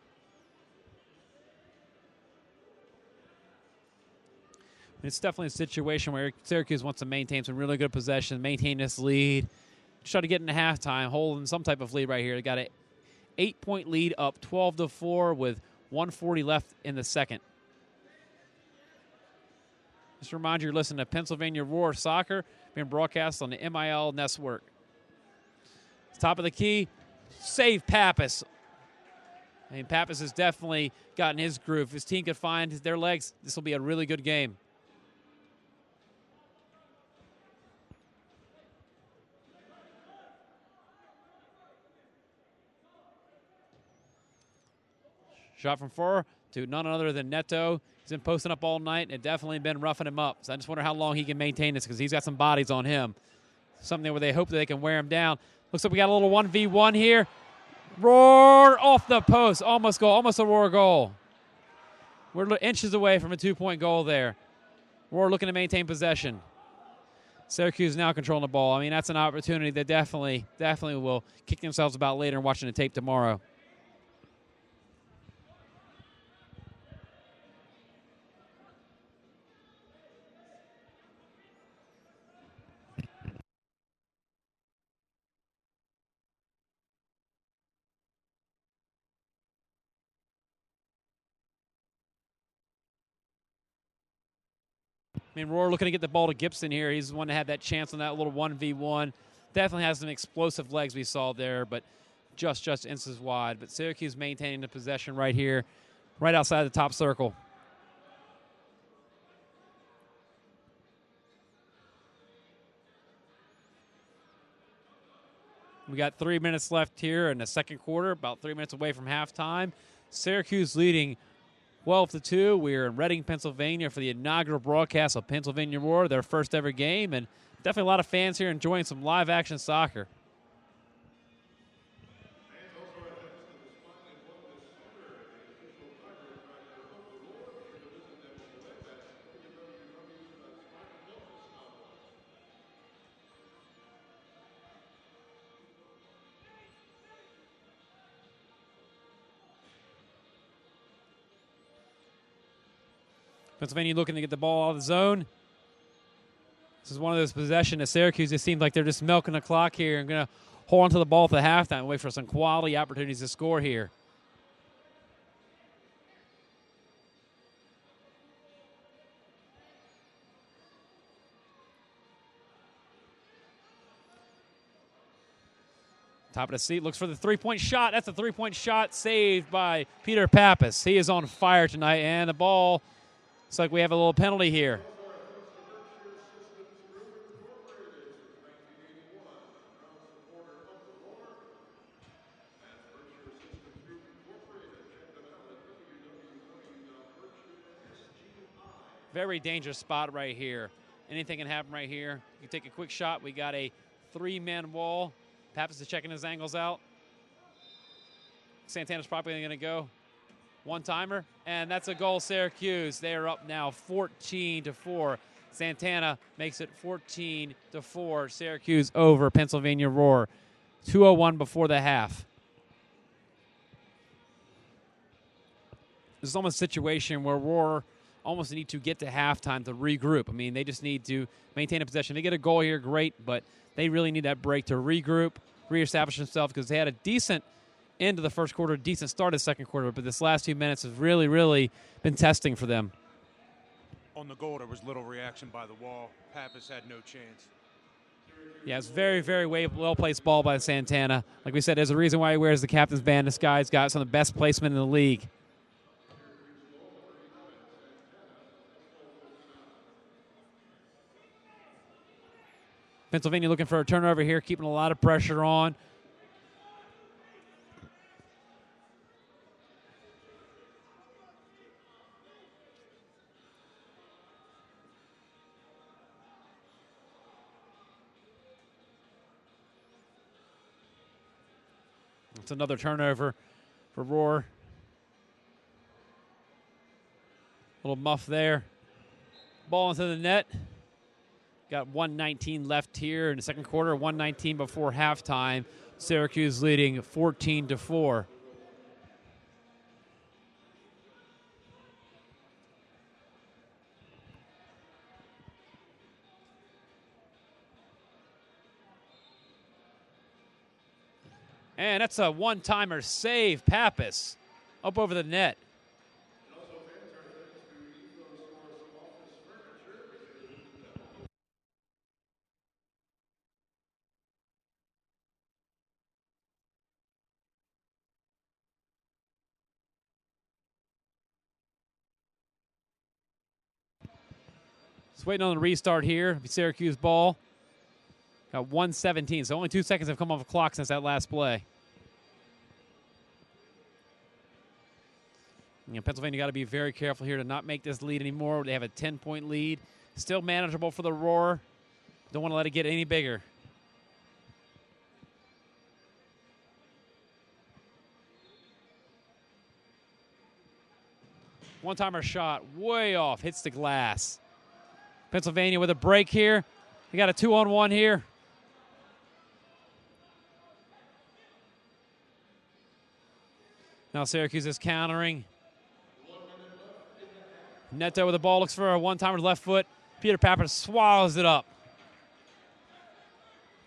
It's definitely a situation where Syracuse wants to maintain some really good possession, maintain this lead, try to get into halftime, holding some type of lead right here. They got an 8-point lead up 12-4 with 1:40 left in the second. Just a reminder, you're listening to Pennsylvania Roar Soccer, being broadcast on the MIL Network. Top of the key. Save Pappas. Pappas has definitely gotten his groove. If his team could find their legs, this will be a really good game. Shot from far to none other than Neto. He's been posting up all night and definitely been roughing him up. So I just wonder how long he can maintain this, because he's got some bodies on him. Something where they hope that they can wear him down. Looks like we got a little 1v1 here. Roar off the post. Almost goal. Almost a Roar goal. We're inches away from a 2-point goal there. Roar looking to maintain possession. Syracuse now controlling the ball. That's an opportunity that definitely will kick themselves about later and watching the tape tomorrow. Roar looking to get the ball to Gibson here. He's the one that had that chance on that little 1v1. Definitely has some explosive legs we saw there, but just inches wide. But Syracuse maintaining the possession right here, right outside the top circle. We got 3 minutes left here in the second quarter, about 3 minutes away from halftime. Syracuse leading 12-2. We're in Reading, Pennsylvania for the inaugural broadcast of Pennsylvania Roar, their first ever game, and definitely a lot of fans here enjoying some live action soccer. Pennsylvania looking to get the ball out of the zone. This is one of those possessions at Syracuse. It seems like they're just milking the clock here and going to hold on to the ball at the halftime and wait for some quality opportunities to score here. Top of the seat, looks for the three-point shot. That's a three-point shot saved by Peter Pappas. He is on fire tonight, and the ball, looks like we have a little penalty here. Very dangerous spot right here. Anything can happen right here. You take a quick shot. We got a 3-man wall. Pappas is checking his angles out. Santana's probably going to go one-timer, and that's a goal, Syracuse. They are up now 14-4. Santana makes it 14-4. Syracuse over Pennsylvania Roar. 2:01 before the half. This is almost a situation where Roar almost need to get to halftime to regroup. I mean, they just need to maintain a possession. They get a goal here, great, but they really need that break to regroup, reestablish themselves, because they had a decent end of the first quarter, decent start of the second quarter, but this last 2 minutes has really, really been testing for them. On the goal, there was little reaction by the wall. Pappas had no chance. Yeah, it's very, very well-placed ball by Santana. Like we said, there's a reason why he wears the captain's band. This guy's got some of the best placement in the league. Pennsylvania looking for a turnover here, keeping a lot of pressure on. It's another turnover for Roar. Little muff there. Ball into the net. Got 1:19 left here in the second quarter, 1:19 before halftime. Syracuse leading 14-4. And that's a one-timer save, Pappas, up over the net. Just waiting on the restart here. Syracuse ball. Got 1:17, so only 2 seconds have come off the clock since that last play. Pennsylvania got to be very careful here to not make this lead anymore. They have a 10-point lead. Still manageable for the Roar. Don't want to let it get any bigger. One-timer shot, way off, hits the glass. Pennsylvania with a break here. They got a 2-on-1 here. Now Syracuse is countering. Neto with the ball, looks for a one-timer left foot. Peter Pappas swallows it up.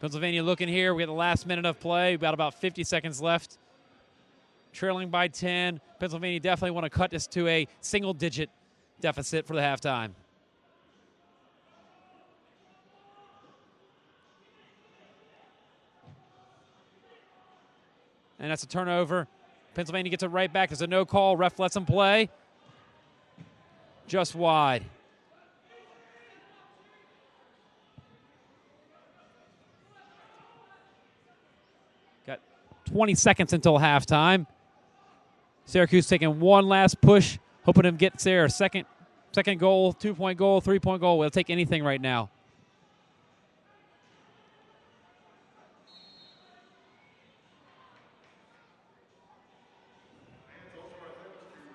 Pennsylvania looking here. We got the last minute of play. We've got about 50 seconds left. Trailing by 10. Pennsylvania definitely want to cut this to a single-digit deficit for the halftime. And that's a turnover. Pennsylvania gets it right back. There's a no call. Ref lets them play. Just wide. Got 20 seconds until halftime. Syracuse taking one last push, hoping to get there. Second goal, 2-point goal, 3-point goal. We'll take anything right now.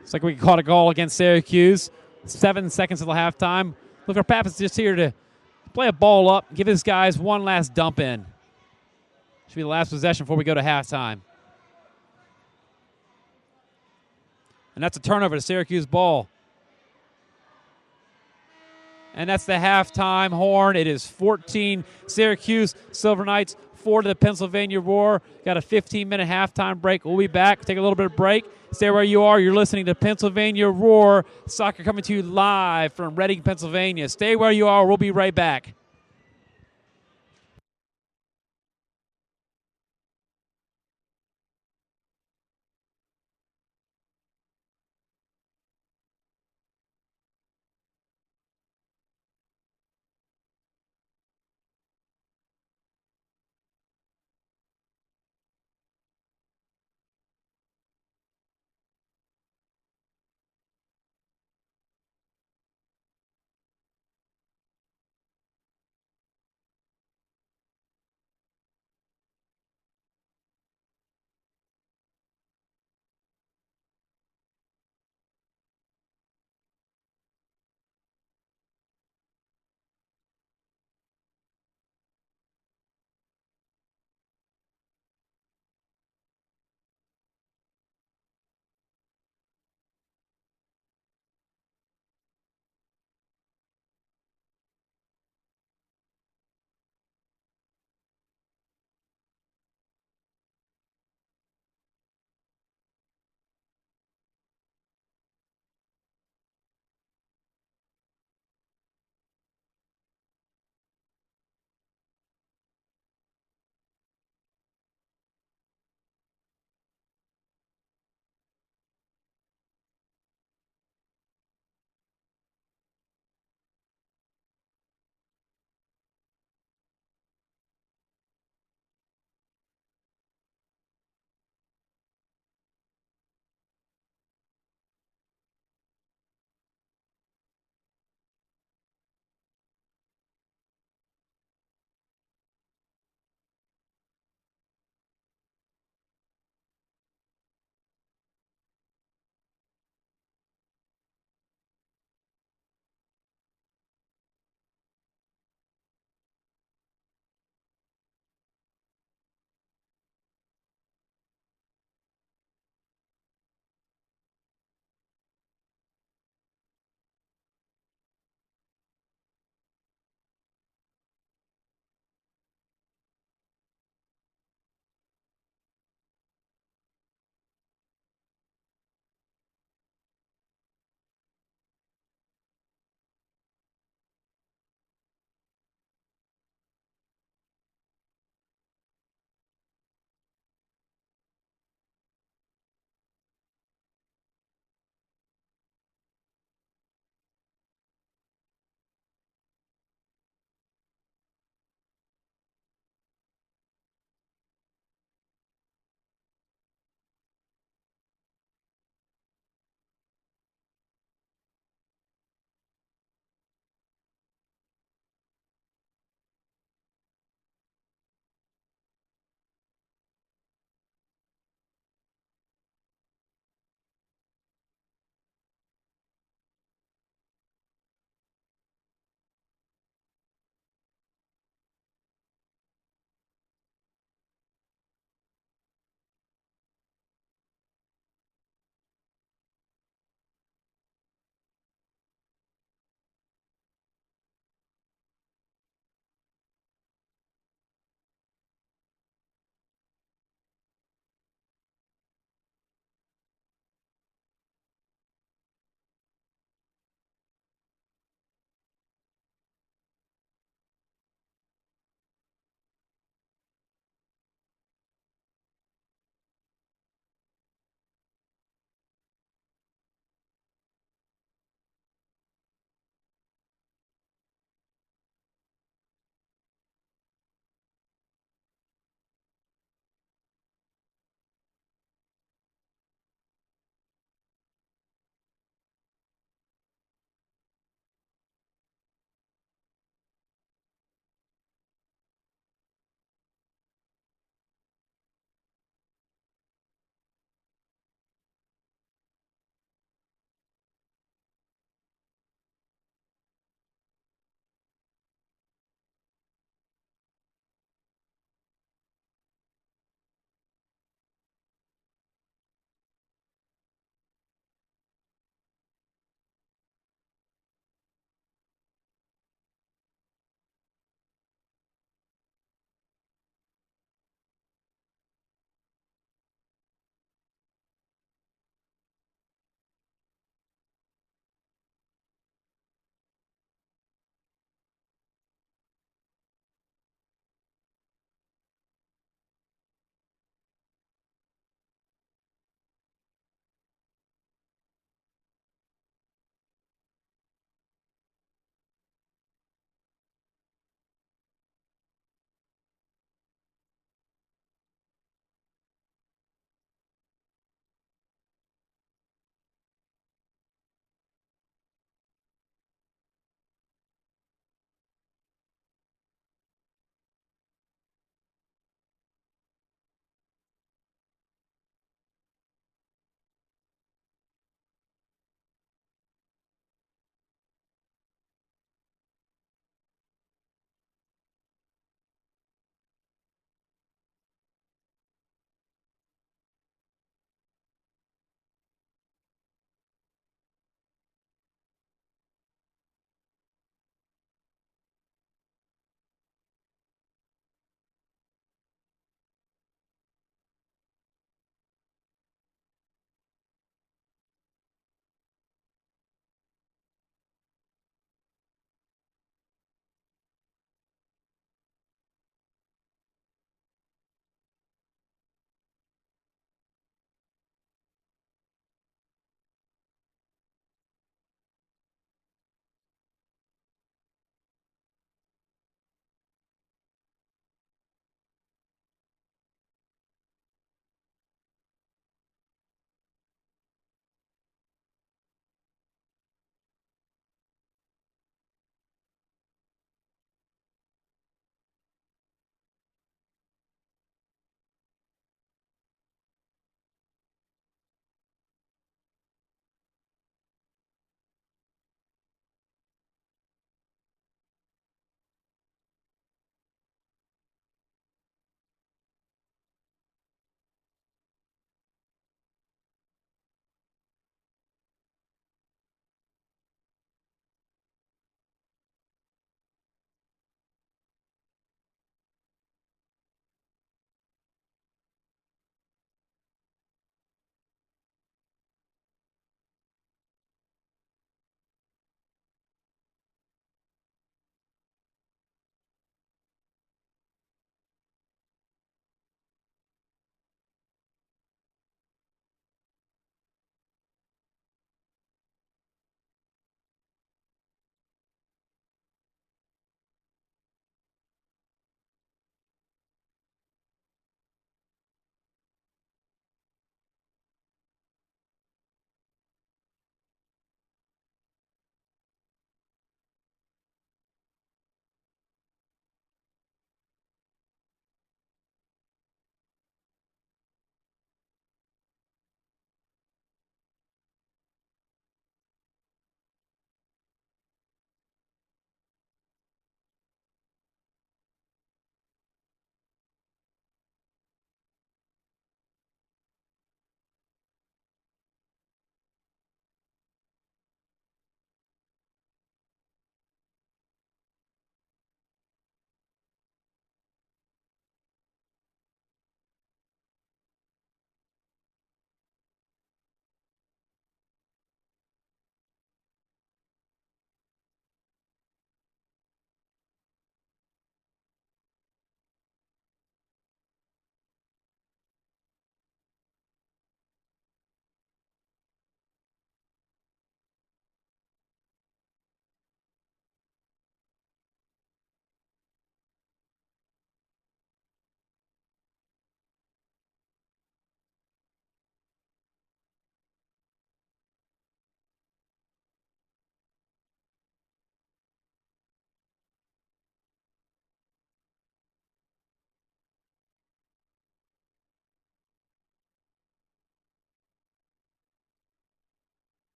It's like we caught a goal against Syracuse. 7 seconds until halftime. Look, our Pappas just here to play a ball up, give his guys one last dump in. Should be the last possession before we go to halftime. And that's a turnover to Syracuse ball. And that's the halftime horn. It is 14 Syracuse Silver Knights, 4 to the Pennsylvania Roar. Got a 15-minute halftime break. We'll be back. Take a little bit of break. Stay where you are. You're listening to Pennsylvania Roar Soccer coming to you live from Reading, Pennsylvania. Stay where you are. We'll be right back.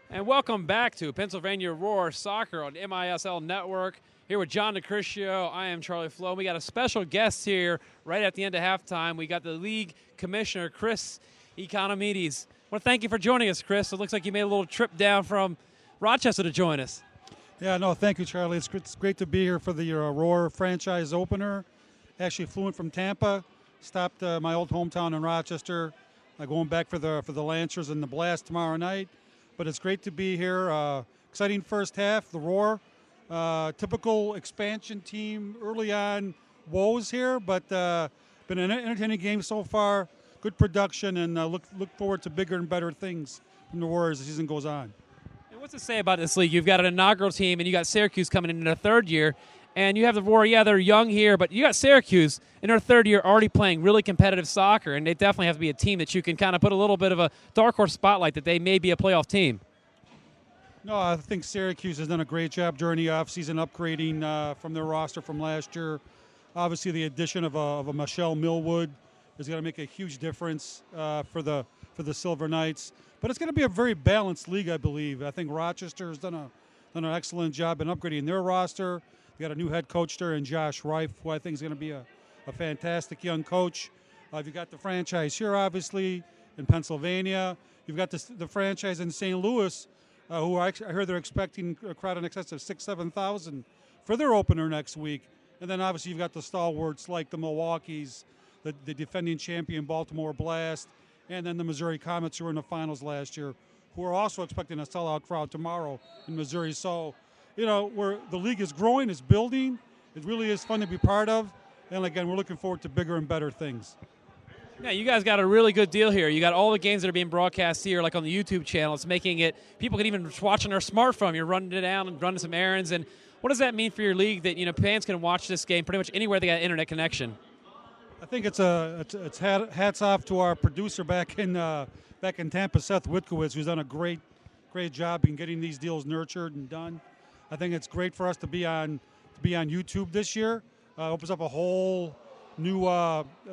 And welcome back to Pennsylvania Roar Soccer on MISL Network. Here with John DeCriscio. I am Charlie Flo. We got a special guest here right at the end of halftime. We got the league commissioner, Chris Economides. I want to thank you for joining us, Chris. It looks like you made a little trip down from Rochester to join us. Yeah, no, thank you, Charlie. It's great to be here for the Roar franchise opener. Actually flew in from Tampa, stopped my old hometown in Rochester, going back for the Lancers and the Blast tomorrow night. But it's great to be here. Exciting first half, the Roar. Typical expansion team early on woes here, but been an entertaining game so far. Good production, and look forward to bigger and better things from the Warriors as the season goes on. And what's to say about this league? You've got an inaugural team, and you got Syracuse coming in their third year, and you have the Roar. Yeah, they're young here, but you got Syracuse in their third year already playing really competitive soccer, and they definitely have to be a team that you can kind of put a little bit of a dark horse spotlight that they may be a playoff team. No, I think Syracuse has done a great job during the offseason upgrading from their roster from last year. Obviously, the addition of a Michelle Millwood is going to make a huge difference for the Silver Knights. But it's going to be a very balanced league, I believe. I think Rochester has done an excellent job in upgrading their roster. They got a new head coach there in Josh Reif, who I think is going to be a fantastic young coach. You've got the franchise here, obviously, in Pennsylvania. You've got the franchise in St. Louis, who I heard they're expecting a crowd in excess of 6,000-7,000 for their opener next week. And then obviously you've got the stalwarts like the Milwaukees, the defending champion Baltimore Blast, and then the Missouri Comets, who were in the finals last year, who are also expecting a sellout crowd tomorrow in Missouri. So, where the league is growing, it's building. It really is fun to be part of. And again, we're looking forward to bigger and better things. Yeah, you guys got a really good deal here. You got all the games that are being broadcast here, like on the YouTube channel. It's making it, people can even watch on their smartphone. You're running it down and running some errands. And what does that mean for your league that, fans can watch this game pretty much anywhere they got an internet connection? I think it's hats off to our producer back in Tampa, Seth Witkowitz, who's done a great job in getting these deals nurtured and done. I think it's great for us to be on YouTube this year. Opens up a whole new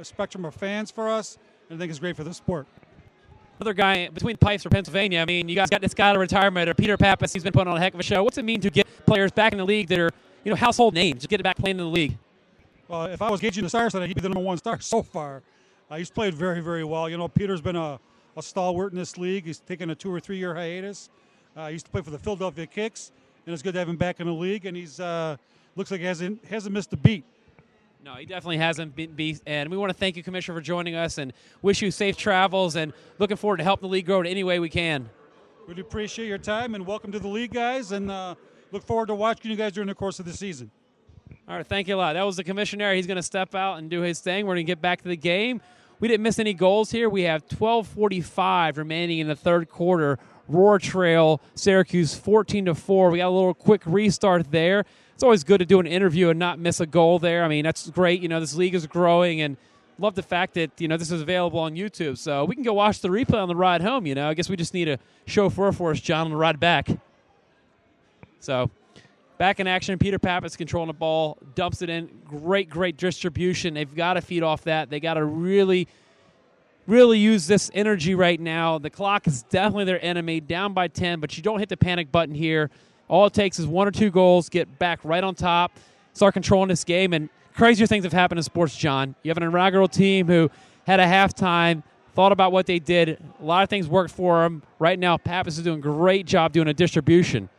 spectrum of fans for us, and I think it's great for the sport. Another guy between pipes for Pennsylvania. I mean, you guys got this guy out of retirement, Peter Pappas. He's been putting on a heck of a show. What's it mean to get players back in the league that are, household names, to get back playing in the league? Well, if I was gauging the stars today, he'd be the number one star so far. He's played very, very well. Peter's been a stalwart in this league. He's taken a 2 or 3 year hiatus. He used to play for the Philadelphia Kicks, and it's good to have him back in the league. And he's looks like he hasn't missed a beat. No, he definitely hasn't been beat. And we want to thank you, Commissioner, for joining us, and wish you safe travels. And looking forward to helping the league grow in any way we can. Really appreciate your time, and welcome to the league, guys. And look forward to watching you guys during the course of the season. All right, thank you a lot. That was the commissioner. He's going to step out and do his thing. We're going to get back to the game. We didn't miss any goals here. We have 12:45 remaining in the third quarter. Roar trail Syracuse 14-4. We got a little quick restart there. It's always good to do an interview and not miss a goal there. I mean, that's great. This league is growing, and love the fact that, this is available on YouTube. So we can go watch the replay on the ride home, I guess we just need a chauffeur for us, John, on the ride back. So back in action, Peter Pappas controlling the ball, dumps it in. Great distribution. They've got to feed off that. They got to really use this energy right now. The clock is definitely their enemy, down by 10, but you don't hit the panic button here. All it takes is 1 or 2 goals, get back right on top, start controlling this game, and crazier things have happened in sports, John. You have an inaugural team who had a halftime, thought about what they did. A lot of things worked for them. Right now, Pappas is doing a great job doing a distribution.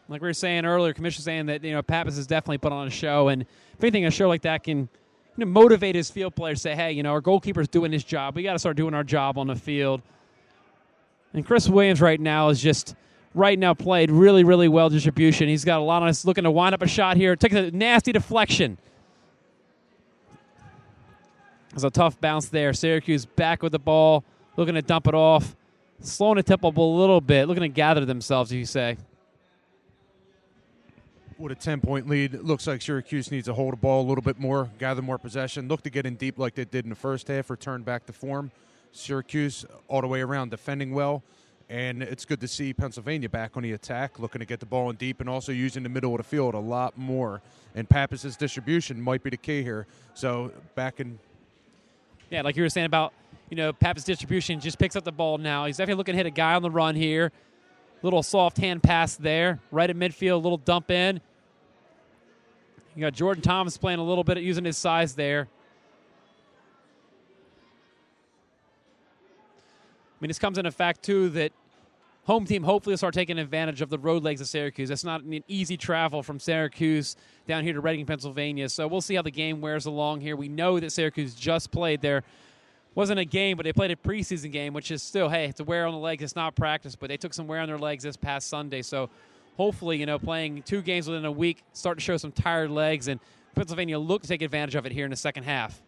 Like we were saying earlier, Commissioner saying that, Pappas has definitely put on a show, and if anything, a show like that can motivate his field players, say, hey, our goalkeeper's doing his job. We got to start doing our job on the field. And Chris Williams right now is just played really, really well distribution. He's got a lot on us, looking to wind up a shot here. Took a nasty deflection. There's a tough bounce there. Syracuse back with the ball, looking to dump it off. Slowing the tempo a little bit, looking to gather themselves, you say. With a 10-point lead, it looks like Syracuse needs to hold the ball a little bit more, gather more possession, look to get in deep like they did in the first half, return back to form. Syracuse all the way around defending well And it's good to see Pennsylvania back on the attack, looking to get the ball in deep and also using the middle of the field a lot more. And Pappas's distribution might be the key here. So back in. Yeah, like you were saying about, Pappas' distribution, just picks up the ball now. He's definitely looking to hit a guy on the run here. Little soft hand pass there. Right at midfield, little dump in. You got Jordan Thomas playing a little bit, using his size there. I mean, this comes into fact, too, that home team hopefully will start taking advantage of the road legs of Syracuse. That's not an easy travel from Syracuse down here to Reading, Pennsylvania. So we'll see how the game wears along here. We know that Syracuse just played there. Wasn't a game, but they played a preseason game, which is still, hey, it's a wear on the legs. It's not practice, but they took some wear on their legs this past Sunday. So hopefully, playing 2 games within a week, start to show some tired legs, and Pennsylvania look to take advantage of it here in the second half.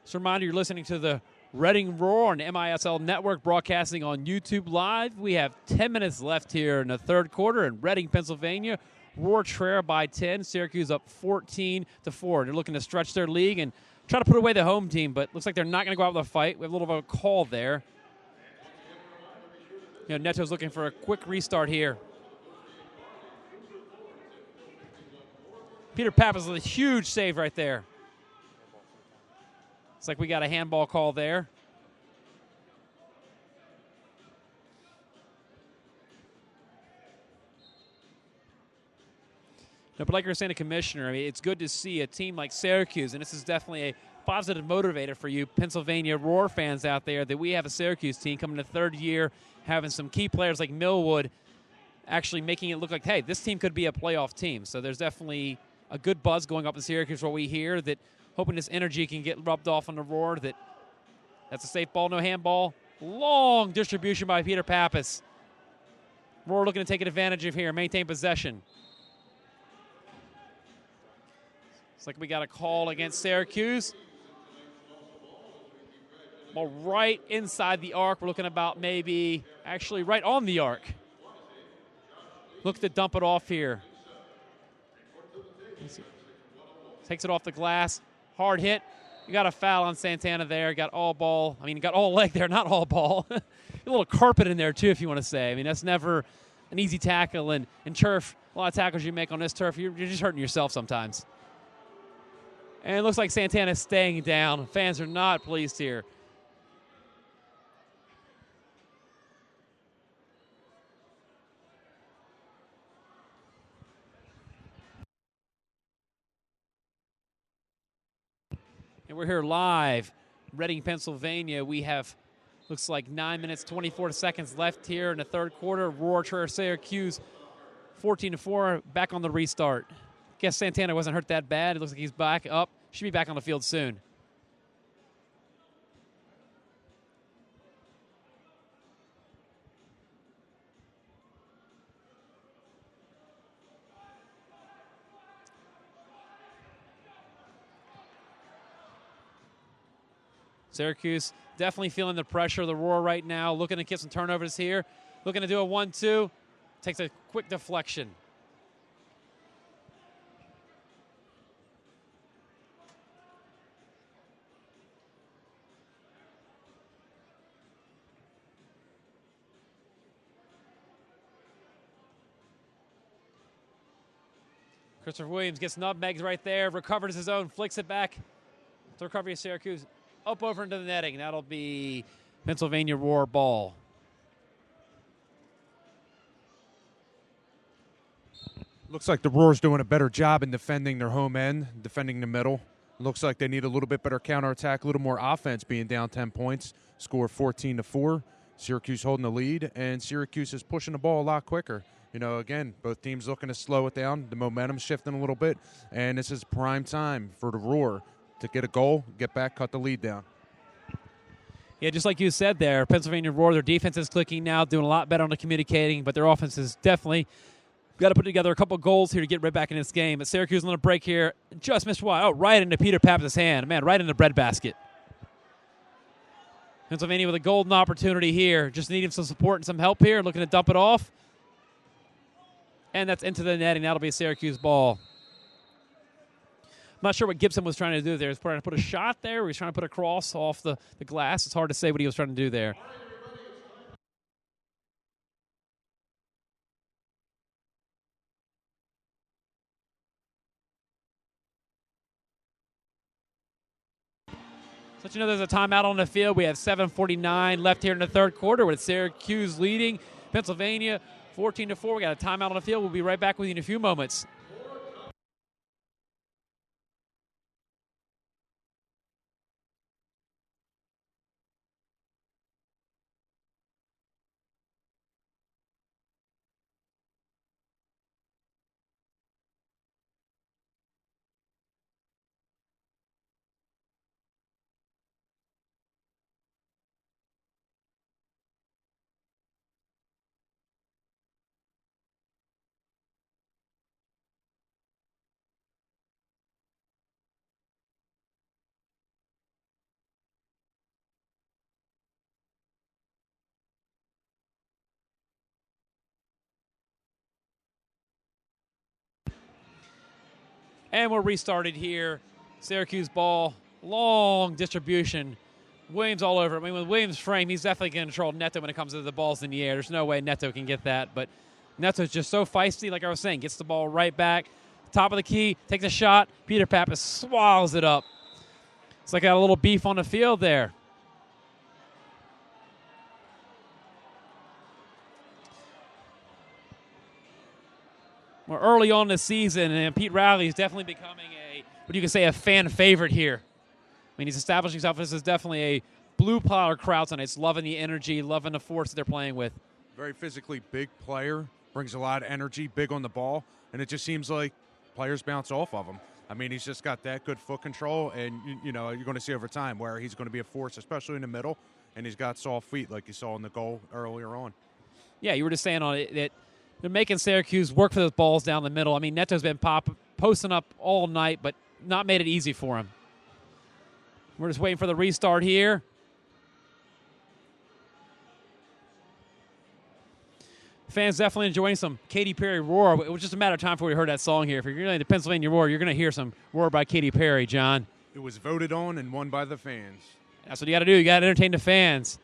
Just a reminder, you're listening to the Reading Roar on MISL Network, broadcasting on YouTube Live. We have 10 minutes left here in the third quarter in Reading, Pennsylvania. Roar trail by 10. Syracuse up 14-4. They're looking to stretch their league and try to put away the home team, but looks like they're not going to go out with a fight. We have a little bit of a call there. Neto's looking for a quick restart here. Peter Pappas with a huge save right there. It's like we got a handball call there. No, but like you were saying, the commissioner, I mean, it's good to see a team like Syracuse, and this is definitely a positive motivator for you Pennsylvania Roar fans out there, that we have a Syracuse team coming to third year, having some key players like Millwood actually making it look like, hey, this team could be a playoff team. So there's definitely a good buzz going up in Syracuse where we hear that, hoping this energy can get rubbed off on the Roar. That's a safe ball, no handball. Long distribution by Peter Pappas. Roar looking to take advantage of here, maintain possession. It's like we got a call against Syracuse. Well, right inside the arc. We're looking about maybe actually right on the arc. Look to dump it off here. Takes it off the glass. Hard hit. You got a foul on Santana there. Got all ball. I mean, got all leg there, not all ball. A little carpet in there, too, if you want to say. I mean, that's never an easy tackle. And turf, a lot of tackles you make on this turf, you're just hurting yourself sometimes. And it looks like Santana's staying down. Fans are not pleased here. And we're here live, Reading, Pennsylvania. We have, looks like 9 minutes, 24 seconds left here in the third quarter. Roar Syracuse, 14-4, back on the restart. Guess Santana wasn't hurt that bad. It looks like he's back up. Should be back on the field soon. Syracuse definitely feeling the pressure of the Roar right now, looking to get some turnovers here, looking to do a 1-2, takes a quick deflection. Christopher Williams gets nutmegs right there, recovers his own, flicks it back. The recovery of Syracuse up over into the netting. That'll be Pennsylvania Roar ball. Looks like the Roar's doing a better job in defending their home end, defending the middle. Looks like they need a little bit better counterattack, a little more offense, being down 10 points. Score 14-4. Syracuse holding the lead, and Syracuse is pushing the ball a lot quicker. Again, both teams looking to slow it down. The momentum's shifting a little bit, and this is prime time for the Roar to get a goal, get back, cut the lead down. Yeah, just like you said there, Pennsylvania Roar, their defense is clicking now, doing a lot better on the communicating, but their offense is definitely got to put together a couple goals here to get right back in this game. But Syracuse on a break here, just missed one. Oh, right into Peter Pappas' hand. Man, right in the breadbasket. Pennsylvania with a golden opportunity here. Just needing some support and some help here, looking to dump it off. And that's into the netting. That'll be a Syracuse ball. not sure what Gibson was trying to do there. He was trying to put a shot there, or he was trying to put a cross off the glass. It's hard to say what he was trying to do there. So you know there's a timeout on the field. We have 7:49 left here in the third quarter with Syracuse leading Pennsylvania 14-4. We got a timeout on the field. We'll be right back with you in a few moments. And we're restarted here. Syracuse ball, long distribution. Williams all over. I mean, with Williams' frame, he's definitely going to control Neto when it comes to the balls in the air. There's no way Neto can get that. But Neto's just so feisty, like I was saying. Gets the ball right back. Top of the key, takes a shot. Peter Pappas swallows it up. It's like got a little beef on the field there. We're early on this season, and Pete Riley is definitely becoming a fan favorite here. I mean, he's establishing himself. This is definitely a blue-collar crowd tonight. It's loving the energy, loving the force that they're playing with. Very physically big player, brings a lot of energy, big on the ball, and it just seems like players bounce off of him. I mean, he's just got that good foot control, and, you know, you're going to see over time where he's going to be a force, especially in the middle, and he's got soft feet like you saw in the goal earlier on. Yeah, you were just saying on it that they're making Syracuse work for those balls down the middle. I mean, Neto's been posting up all night, but not made it easy for him. We're just waiting for the restart here. Fans definitely enjoying some Katy Perry Roar. It was just a matter of time before we heard that song here. If you're going to the Pennsylvania Roar, you're going to hear some Roar by Katy Perry, John. It was voted on and won by the fans. That's what you got to do. You got to entertain the fans.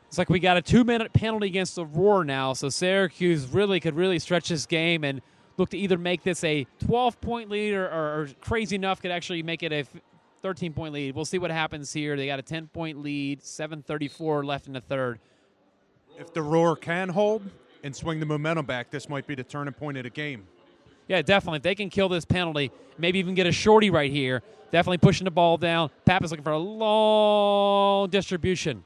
It's like we got a 2-minute penalty against the Roar now, so Syracuse could really stretch this game and look to either make this a 12-point lead or crazy enough could actually make it a 13-point lead. We'll see what happens here. They got a 10-point lead, 7:34 left in the third. If the Roar can hold and swing the momentum back, this might be the turning point of the game. Yeah, definitely. If they can kill this penalty, maybe even get a shorty right here, definitely pushing the ball down. Pappas looking for a long distribution.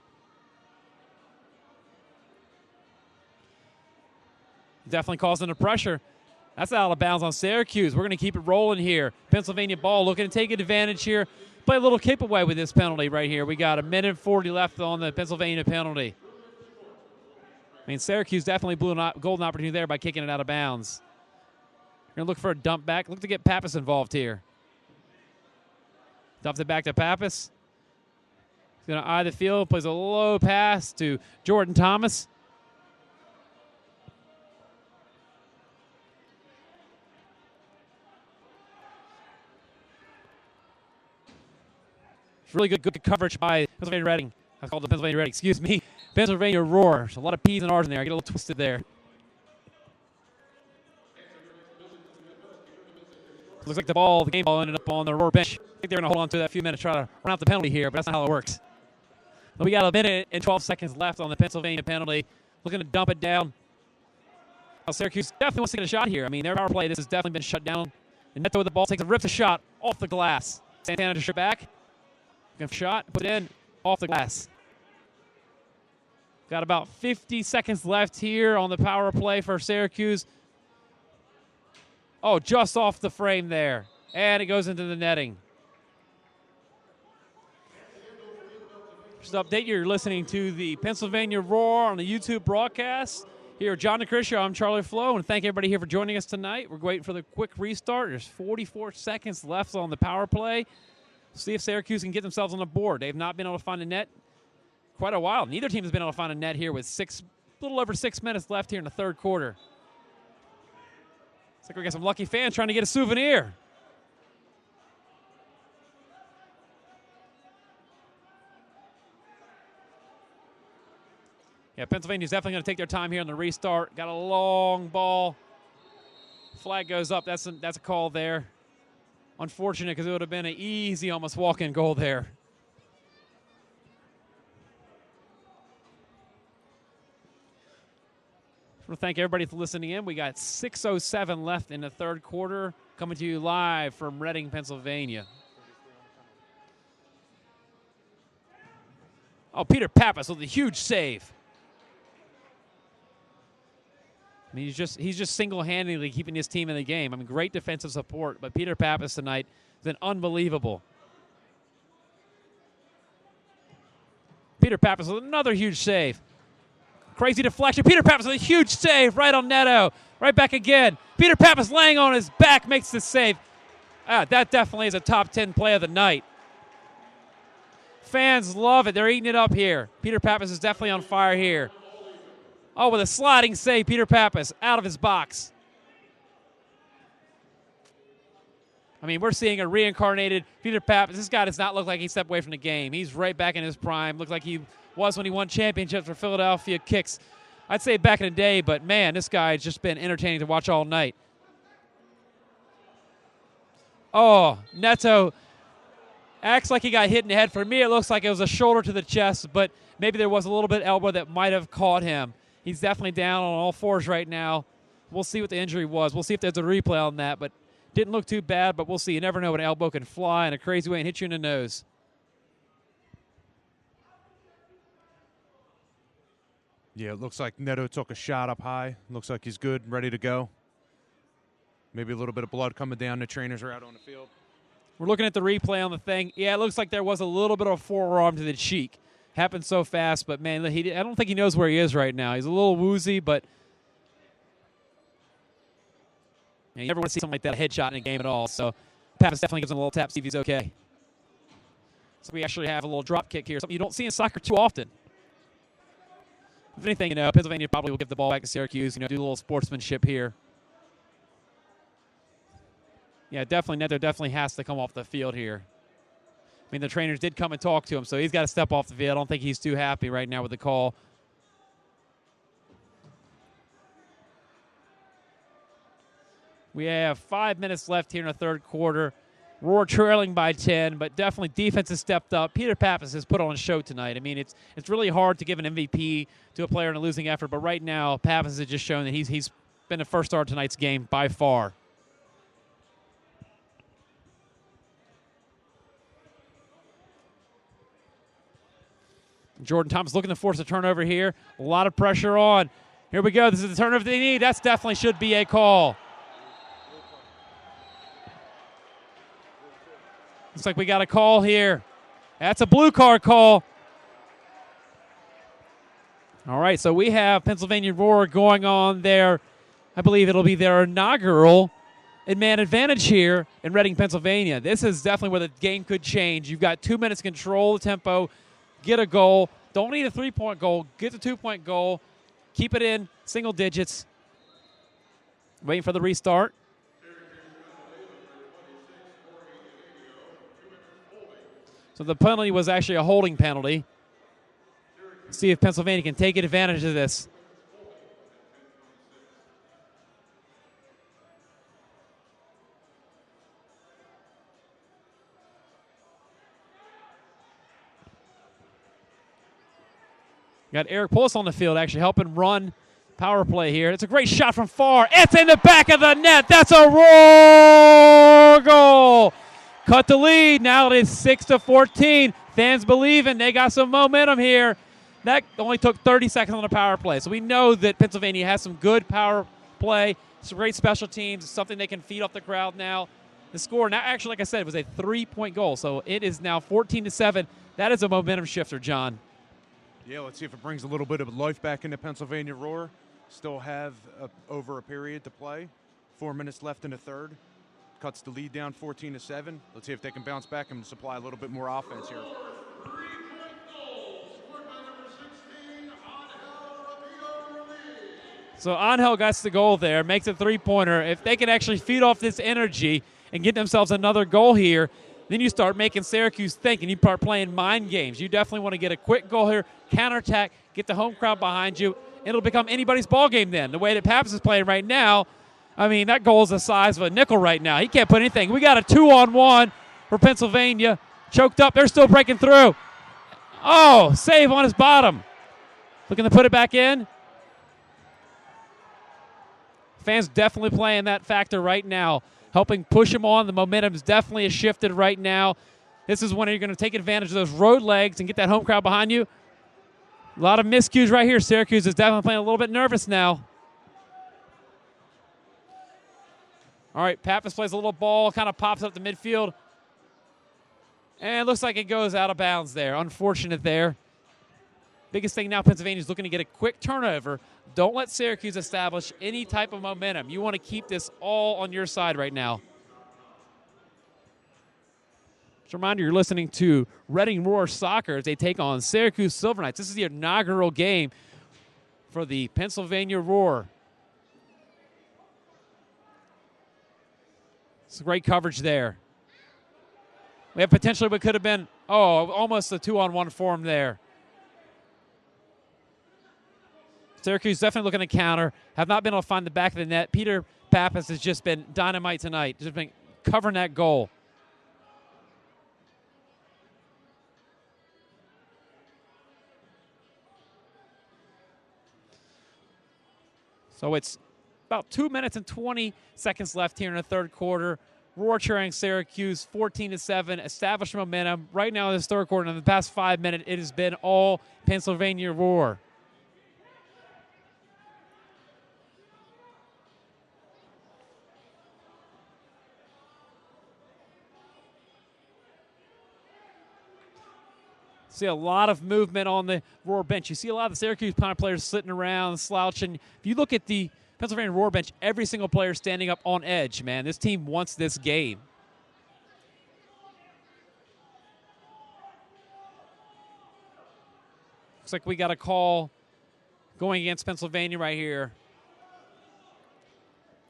Definitely causing the pressure. That's out of bounds on Syracuse. We're going to keep it rolling here. Pennsylvania ball looking to take advantage here. Play a little keep away with this penalty right here. We got a minute 40 left on the Pennsylvania penalty. I mean, Syracuse definitely blew a golden opportunity there by kicking it out of bounds. We're going to look for a dump back. Look to get Pappas involved here. Dumps it back to Pappas. He's going to eye the field. Plays a low pass to Jordan Thomas. Really good coverage by Pennsylvania Reading. I called the Pennsylvania Reading. Excuse me. Pennsylvania Roar. There's a lot of P's and R's in there. I get a little twisted there. Looks like the game ball ended up on the Roar bench. I think they're going to hold on to that a few minutes, try to run out the penalty here, but that's not how it works. But we got a minute and 12 seconds left on the Pennsylvania penalty. Looking to dump it down. Well, Syracuse definitely wants to get a shot here. I mean, their power play, this has definitely been shut down. And Neto with the ball rips a shot off the glass. Santana to shoot back. Shot, put it in, off the glass. Got about 50 seconds left here on the power play for Syracuse. Oh, just off the frame there. And it goes into the netting. Just to update you, you're listening to the Pennsylvania Roar on the YouTube broadcast. Here, John DeCriscio, I'm Charlie Flo, and thank everybody here for joining us tonight. We're waiting for the quick restart. There's 44 seconds left on the power play. See if Syracuse can get themselves on the board. They've not been able to find a net quite a while. Neither team has been able to find a net here with a little over 6 minutes left here in the third quarter. Looks like we got some lucky fans trying to get a souvenir. Yeah, Pennsylvania's definitely going to take their time here on the restart. Got a long ball. Flag goes up. That's a call there. Unfortunate, because it would have been an easy, almost walk-in goal there. I want to thank everybody for listening in. We got 6:07 left in the third quarter, coming to you live from Reading, Pennsylvania. Oh, Peter Pappas with a huge save. I mean, he's just single-handedly keeping his team in the game. I mean, great defensive support, but Peter Pappas tonight has been unbelievable. Peter Pappas with another huge save. Crazy deflection. Peter Pappas with a huge save right on Neto. Right back again. Peter Pappas laying on his back makes the save. That definitely is a top 10 play of the night. Fans love it. They're eating it up here. Peter Pappas is definitely on fire here. Oh, with a sliding save, Peter Pappas out of his box. I mean, we're seeing a reincarnated Peter Pappas. This guy does not look like he stepped away from the game. He's right back in his prime. Looks like he was when he won championships for Philadelphia Kicks. I'd say back in the day, but man, this guy has just been entertaining to watch all night. Oh, Neto acts like he got hit in the head. For me, it looks like it was a shoulder to the chest, but maybe there was a little bit of elbow that might have caught him. He's definitely down on all fours right now. We'll see what the injury was. We'll see if there's a replay on that, but didn't look too bad, but we'll see. You never know when an elbow can fly in a crazy way and hit you in the nose. Yeah, it looks like Neto took a shot up high. Looks like he's good, ready to go. Maybe a little bit of blood coming down. The trainers are out on the field. We're looking at the replay on the thing. Yeah, it looks like there was a little bit of a forearm to the cheek. Happened so fast, but, man, I don't think he knows where he is right now. He's a little woozy, but you never want to see something like that, a headshot in a game at all. So Pappas definitely gives him a little tap, see if he's okay. So we actually have a little drop kick here, something you don't see in soccer too often. If anything, Pennsylvania probably will give the ball back to Syracuse, do a little sportsmanship here. Yeah, definitely, Neto definitely has to come off the field here. I mean, the trainers did come and talk to him, so he's got to step off the field. I don't think he's too happy right now with the call. We have 5 minutes left here in the third quarter. Roar trailing by 10, but definitely defense has stepped up. Peter Pappas has put on a show tonight. I mean, it's really hard to give an MVP to a player in a losing effort, but right now Pappas has just shown that he's been the first star of tonight's game by far. Jordan Thomas looking to force a turnover here. A lot of pressure on. Here we go. This is the turnover they need. That definitely should be a call. Looks like we got a call here. That's a blue card call. All right, so we have Pennsylvania Roar going on there. I believe it'll be their inaugural man advantage here in Reading, Pennsylvania. This is definitely where the game could change. You've got 2 minutes to control the tempo, get a goal. Don't need a three-point goal. Get the two-point goal. Keep it in single digits. Waiting for the restart. So the penalty was actually a holding penalty. See if Pennsylvania can take advantage of this. Got Eric Pulse on the field actually helping run power play here. It's a great shot from far. It's in the back of the net. That's a Roar goal. Cut the lead. Now it is 6-14. Fans believing they got some momentum here. That only took 30 seconds on the power play. So we know that Pennsylvania has some good power play, some great special teams, something they can feed off the crowd now. The score, now actually, like I said, it was a 3-point goal. So it is now 14-7. That is a momentum shifter, John. Yeah, let's see if it brings a little bit of life back into Pennsylvania Roar. Still have over a period to play. 4 minutes left in the third. cuts the lead down 14-7. Let's see if they can bounce back and supply a little bit more offense here. So Angel gets the goal there, makes a three-pointer. If they can actually feed off this energy and get themselves another goal here, then you start making Syracuse think, and you start playing mind games. You definitely want to get a quick goal here, counterattack, get the home crowd behind you. It'll become anybody's ball game then. The way that Pappas is playing right now, I mean, that goal is the size of a nickel right now. He can't put anything. We got a 2-on-1 for Pennsylvania. Choked up. They're still breaking through. Oh, save on his bottom. Looking to put it back in. Fans definitely playing that factor right now, helping push him on. The momentum's definitely shifted right now. This is when you're going to take advantage of those road legs and get that home crowd behind you. A lot of miscues right here. Syracuse is definitely playing a little bit nervous now. All right, Pappas plays a little ball, kind of pops up the midfield. And it looks like it goes out of bounds there. Unfortunate there. Biggest thing now, Pennsylvania is looking to get a quick turnover. Don't let Syracuse establish any type of momentum. You want to keep this all on your side right now. Just a reminder, you're listening to Reading Roar Soccer as they take on Syracuse Silver Knights. This is the inaugural game for the Pennsylvania Roar. It's great coverage there. We have potentially what could have been, almost a 2-on-1 form there. Syracuse definitely looking to counter. Have not been able to find the back of the net. Peter Pappas has just been dynamite tonight. Just been covering that goal. So it's about 2 minutes and 20 seconds left here in the third quarter. Roar cheering Syracuse 14-7. Established momentum. Right now in this third quarter, in the past 5 minutes, it has been all Pennsylvania Roar. See a lot of movement on the Roar bench. You see a lot of the Syracuse players sitting around, slouching. If you look at the Pennsylvania Roar bench, every single player standing up on edge, man. This team wants this game. Looks like we got a call going against Pennsylvania right here.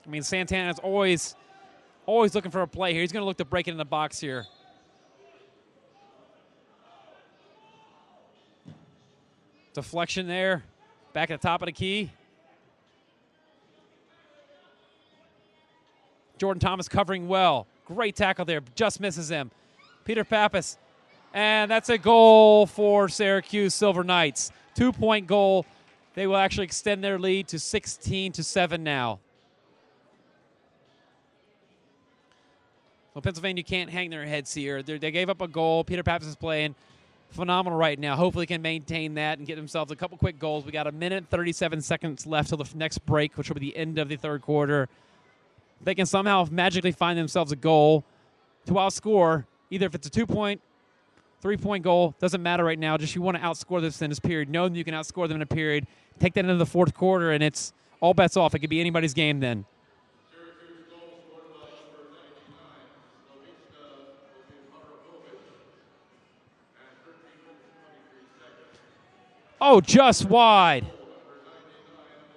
I mean, Santana's always looking for a play here. He's going to look to break it in the box here. Deflection there. Back at the top of the key. Jordan Thomas covering well. Great tackle there. Just misses him. Peter Pappas. And that's a goal for Syracuse Silver Knights. 2-point goal. They will actually extend their lead to 16-7 now. Well, Pennsylvania can't hang their heads here. They gave up a goal. Peter Pappas is playing phenomenal right now. Hopefully can maintain that and get themselves a couple quick goals. We got 1 minute 37 seconds left till the next break, which will be the end of the third quarter. If they can somehow magically find themselves a goal to outscore, either if it's a 2-point, 3-point goal, doesn't matter right now. Just you want to outscore this in this period. Know that you can outscore them in a period. Take that into the fourth quarter, and it's all bets off. It could be anybody's game then. Oh, just wide.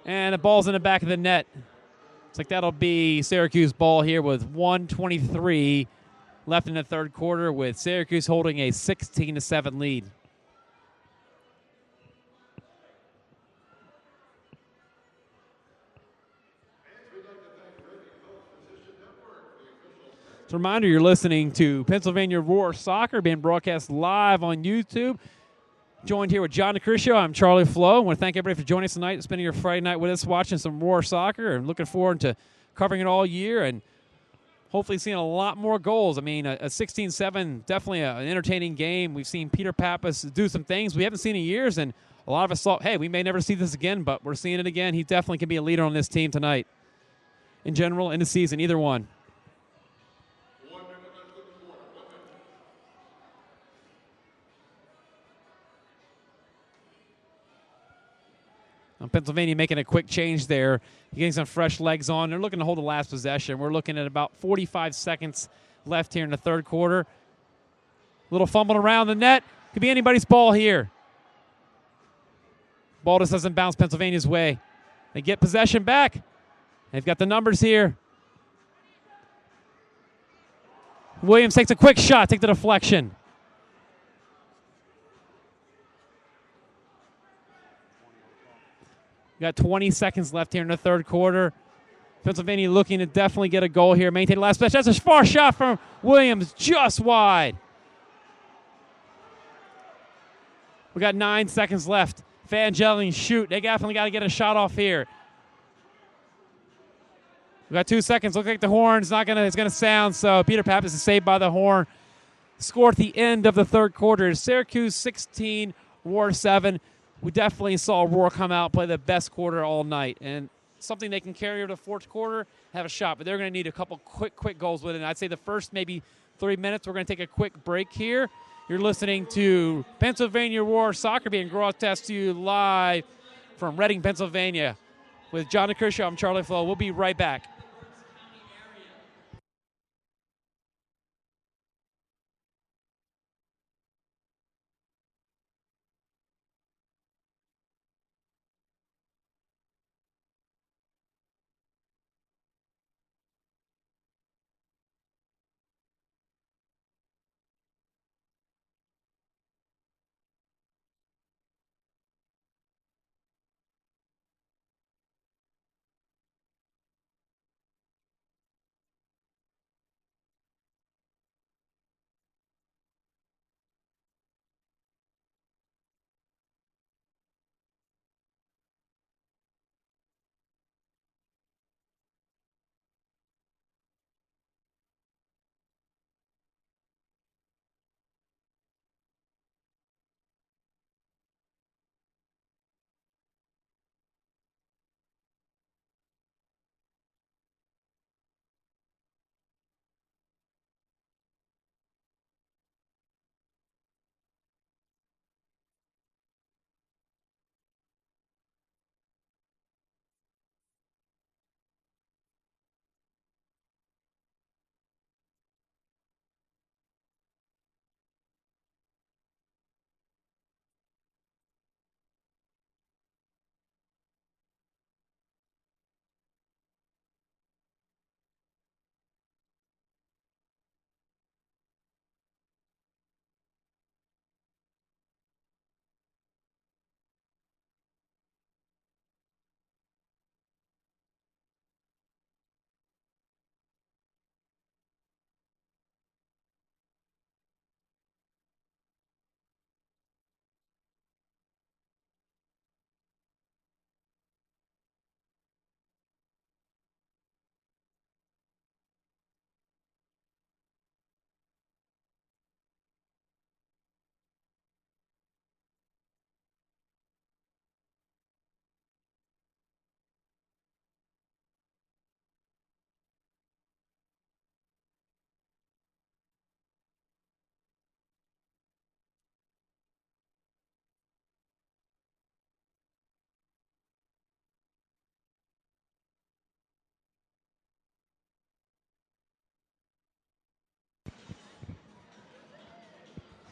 And the ball's in the back of the net. Looks like that'll be Syracuse ball here with 1:23 left in the third quarter, with Syracuse holding a 16-7 lead. As a reminder, you're listening to Pennsylvania Roar Soccer, being broadcast live on YouTube. Joined here with John DeCriscio. I'm Charlie Flo. I want to thank everybody for joining us tonight, spending your Friday night with us, watching some Roar Soccer, and looking forward to covering it all year and hopefully seeing a lot more goals. I mean, a 16-7, definitely an entertaining game. We've seen Peter Pappas do some things we haven't seen in years, and a lot of us thought, hey, we may never see this again, but we're seeing it again. He definitely can be a leader on this team tonight. In general, in the season, either one. Pennsylvania making a quick change there, getting some fresh legs on. They're looking to hold the last possession. We're looking at about 45 seconds left here in the third quarter. Little fumbling around the net. Could be anybody's ball here. Ball just doesn't bounce Pennsylvania's way. They get possession back. They've got the numbers here. Williams takes a quick shot, take the deflection. Got 20 seconds left here in the third quarter. Pennsylvania looking to definitely get a goal here. Maintain the last possession. That's a far shot from Williams, just wide. We got 9 seconds left. Fans yelling, shoot. They definitely got to get a shot off here. We got 2 seconds. Looks like the horn's it's gonna sound. So Peter Pappas is saved by the horn. Score at the end of the third quarter is Syracuse 16, Roar 7. We definitely saw Roar come out, play the best quarter all night, and something they can carry over the fourth quarter, have a shot. But they're going to need a couple quick goals with it. And I'd say the first maybe 3 minutes, we're going to take a quick break here. You're listening to Pennsylvania Roar Soccer being broadcast to you live from Reading, Pennsylvania. With John DeCriscio, I'm Charlie Flo. We'll be right back.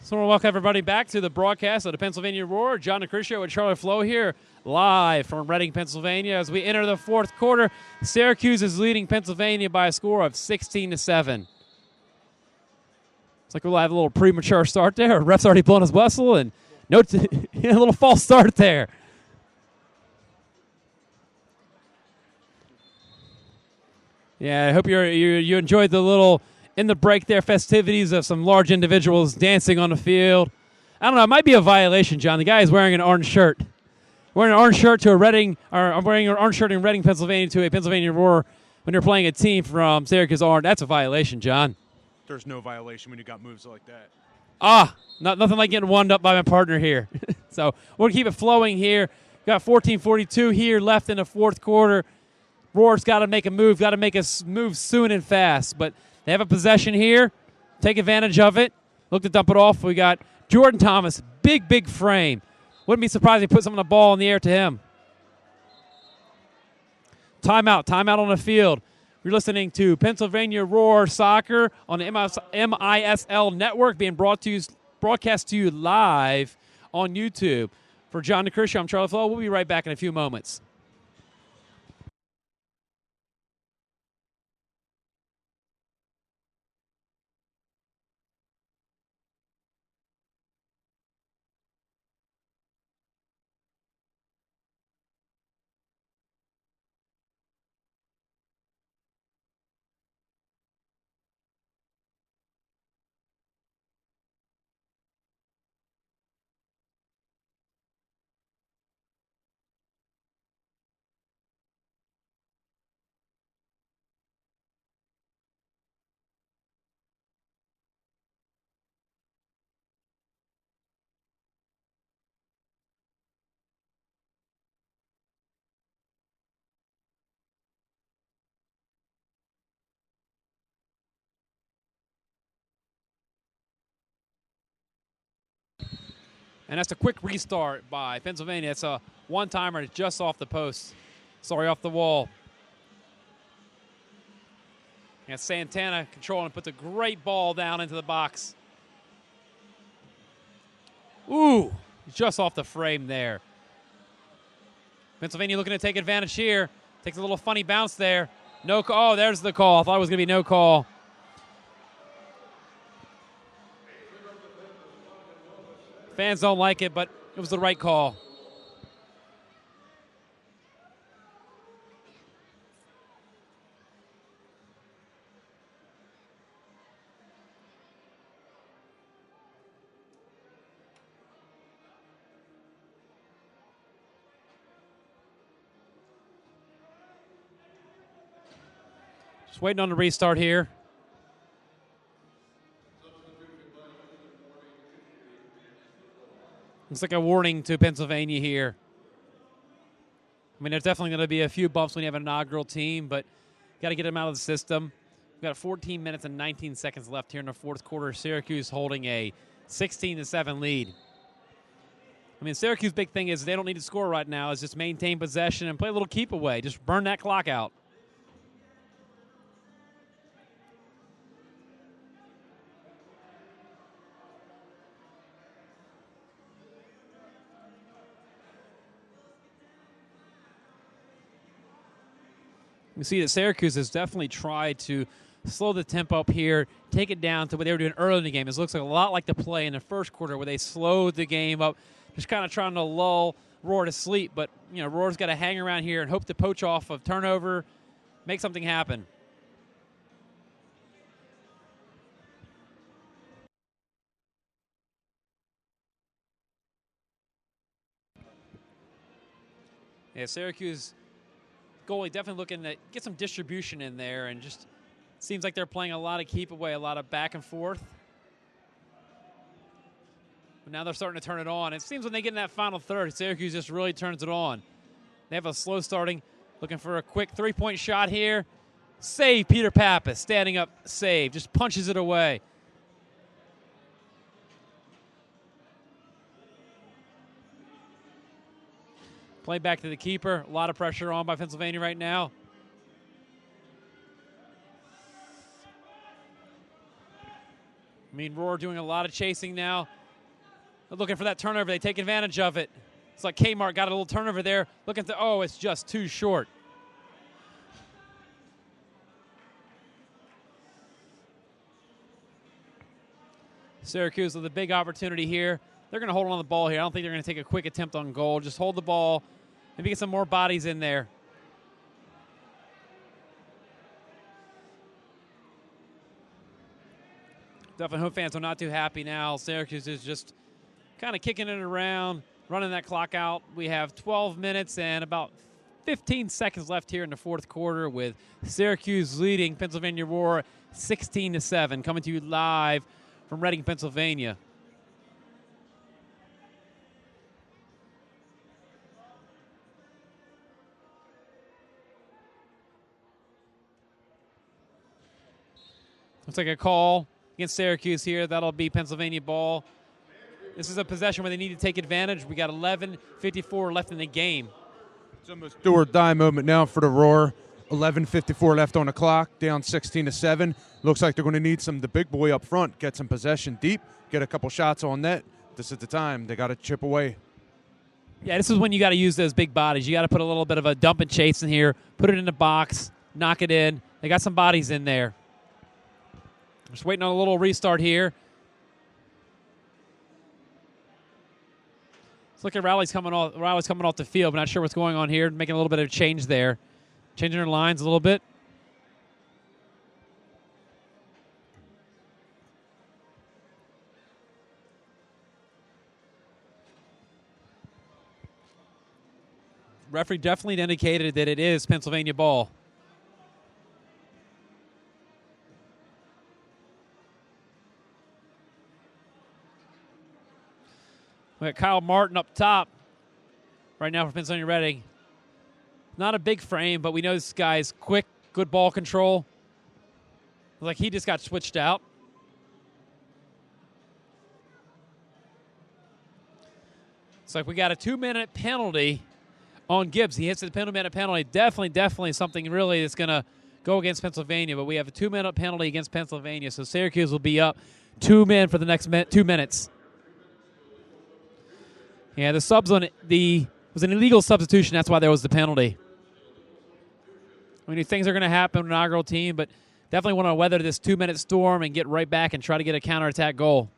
So I want to welcome everybody back to the broadcast of the Pennsylvania Roar. John DeCriscio with Charlie Flo here, live from Reading, Pennsylvania. As we enter the fourth quarter, Syracuse is leading Pennsylvania by a score of 16-7. It's like we'll have a little premature start there. Ref's already blown his whistle, and a little false start there. Yeah, I hope you enjoyed the little in the break there festivities of some large individuals dancing on the field. I don't know, it might be a violation, John. The guy is wearing an orange shirt. Wearing an orange shirt to a Reading, or I'm wearing an orange shirt in Reading, Pennsylvania to a Pennsylvania Roar when you're playing a team from Syracuse Orange. That's a violation, John. There's no violation when you got moves like that. Nothing like getting wound up by my partner here. So we'll keep it flowing here. Got 14:42 here left in the fourth quarter. Roar's got to make a move, got to make a move soon and fast. But they have a possession here. Take advantage of it. Look to dump it off. We got Jordan Thomas, big frame. Wouldn't be surprised if he put some of the ball in the air to him. Timeout on the field. You're listening to Pennsylvania Roar Soccer on the MISL network, being broadcast to you live on YouTube. For John DeCriscio, I'm Charlie Flo. We'll be right back in a few moments. And that's a quick restart by Pennsylvania. It's a one-timer just off the post. Sorry, off the wall. And Santana controlling and puts a great ball down into the box. Ooh, just off the frame there. Pennsylvania looking to take advantage here. Takes a little funny bounce there. No call. Oh, there's the call. I thought it was going to be no call. Fans don't like it, but it was the right call. Just waiting on the restart here. Looks like a warning to Pennsylvania here. I mean, there's definitely going to be a few bumps when you have an inaugural team, but got to get them out of the system. We've got 14 minutes and 19 seconds left here in the fourth quarter. Syracuse holding a 16-7 lead. I mean, Syracuse's big thing is they don't need to score right now. It's just maintain possession and play a little keep away. Just burn that clock out. You see that Syracuse has definitely tried to slow the tempo up here, take it down to what they were doing early in the game. It looks like a lot like the play in the first quarter where they slowed the game up, just kind of trying to lull Roar to sleep. But, you know, Roar's got to hang around here and hope to poach off of turnover, make something happen. Yeah, Syracuse goalie definitely looking to get some distribution in there, and just seems like they're playing a lot of keep away, a lot of back and forth. But now they're starting to turn it on. It seems when they get in that final third, Syracuse just really turns it on. They have a slow starting, looking for a quick three-point shot here. Save, Peter Pappas, standing up, save, just punches it away. Play back to the keeper. A lot of pressure on by Pennsylvania right now. I mean, Roar doing a lot of chasing now. They're looking for that turnover. They take advantage of it. It's like Kmart got a little turnover there. Looking to, oh, it's just too short. Syracuse with a big opportunity here. They're going to hold on the ball here. I don't think they're going to take a quick attempt on goal. Just hold the ball. Maybe get some more bodies in there. Definitely home fans are not too happy now. Syracuse is just kind of kicking it around, running that clock out. We have 12 minutes and about 15 seconds left here in the fourth quarter, with Syracuse leading Pennsylvania Roar 16-7, coming to you live from Reading, Pennsylvania. Looks like a call against Syracuse here. That'll be Pennsylvania ball. This is a possession where they need to take advantage. We got 11:54 left in the game. It's almost do or die moment now for the Roar. 11:54 left on the clock, down 16-7. Looks like they're going to need the big boy up front, get some possession deep, get a couple shots on net. This is the time. They got to chip away. Yeah, this is when you got to use those big bodies. You got to put a little bit of a dump and chase in here, put it in the box, knock it in. They got some bodies in there. Just waiting on a little restart here. Let's look at Riley's coming off the field. I'm not sure what's going on here. Making a little bit of change there. Changing their lines a little bit. Referee definitely indicated that it is Pennsylvania ball. We got Kyle Martin up top right now for Pennsylvania Reading. Not a big frame, but we know this guy's quick, good ball control. Like he just got switched out. It's like we got a 2-minute penalty on Gibbs. He hits the minute penalty. Definitely something really that's going to go against Pennsylvania. But we have a 2-minute penalty against Pennsylvania. So Syracuse will be up 2 men for the next 2 minutes. Yeah, the subs on it, was an illegal substitution. That's why there was the penalty. I mean, things are going to happen with an inaugural team, but definitely want to weather this 2-minute storm and get right back and try to get a counterattack goal.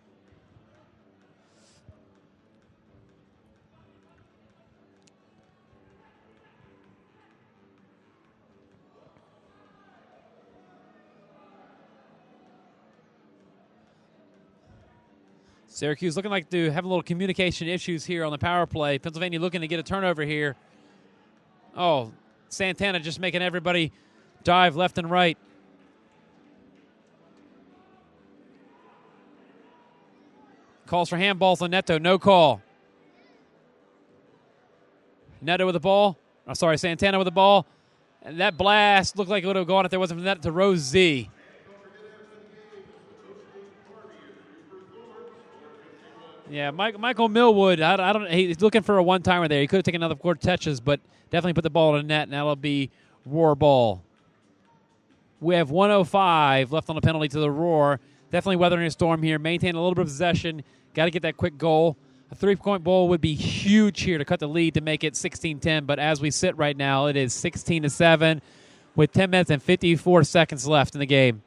Syracuse looking like to have a little communication issues here on the power play. Pennsylvania looking to get a turnover here. Oh, Santana just making everybody dive left and right. Calls for handballs on Neto. No call. Neto with the ball. Oh, sorry, Santana with the ball. And that blast looked like it would have gone if there wasn't from that to Rose Z. Yeah, Michael Millwood, I don't. He's looking for a one-timer there. He could have taken another 4 touches, but definitely put the ball in the net, and that'll be Roar ball. We have 1:05 left on the penalty to the Roar. Definitely weathering a storm here. Maintain a little bit of possession. Got to get that quick goal. A 3-point goal would be huge here to cut the lead to make it 16-10, but as we sit right now, it is 16-7 with 10 minutes and 54 seconds left in the game.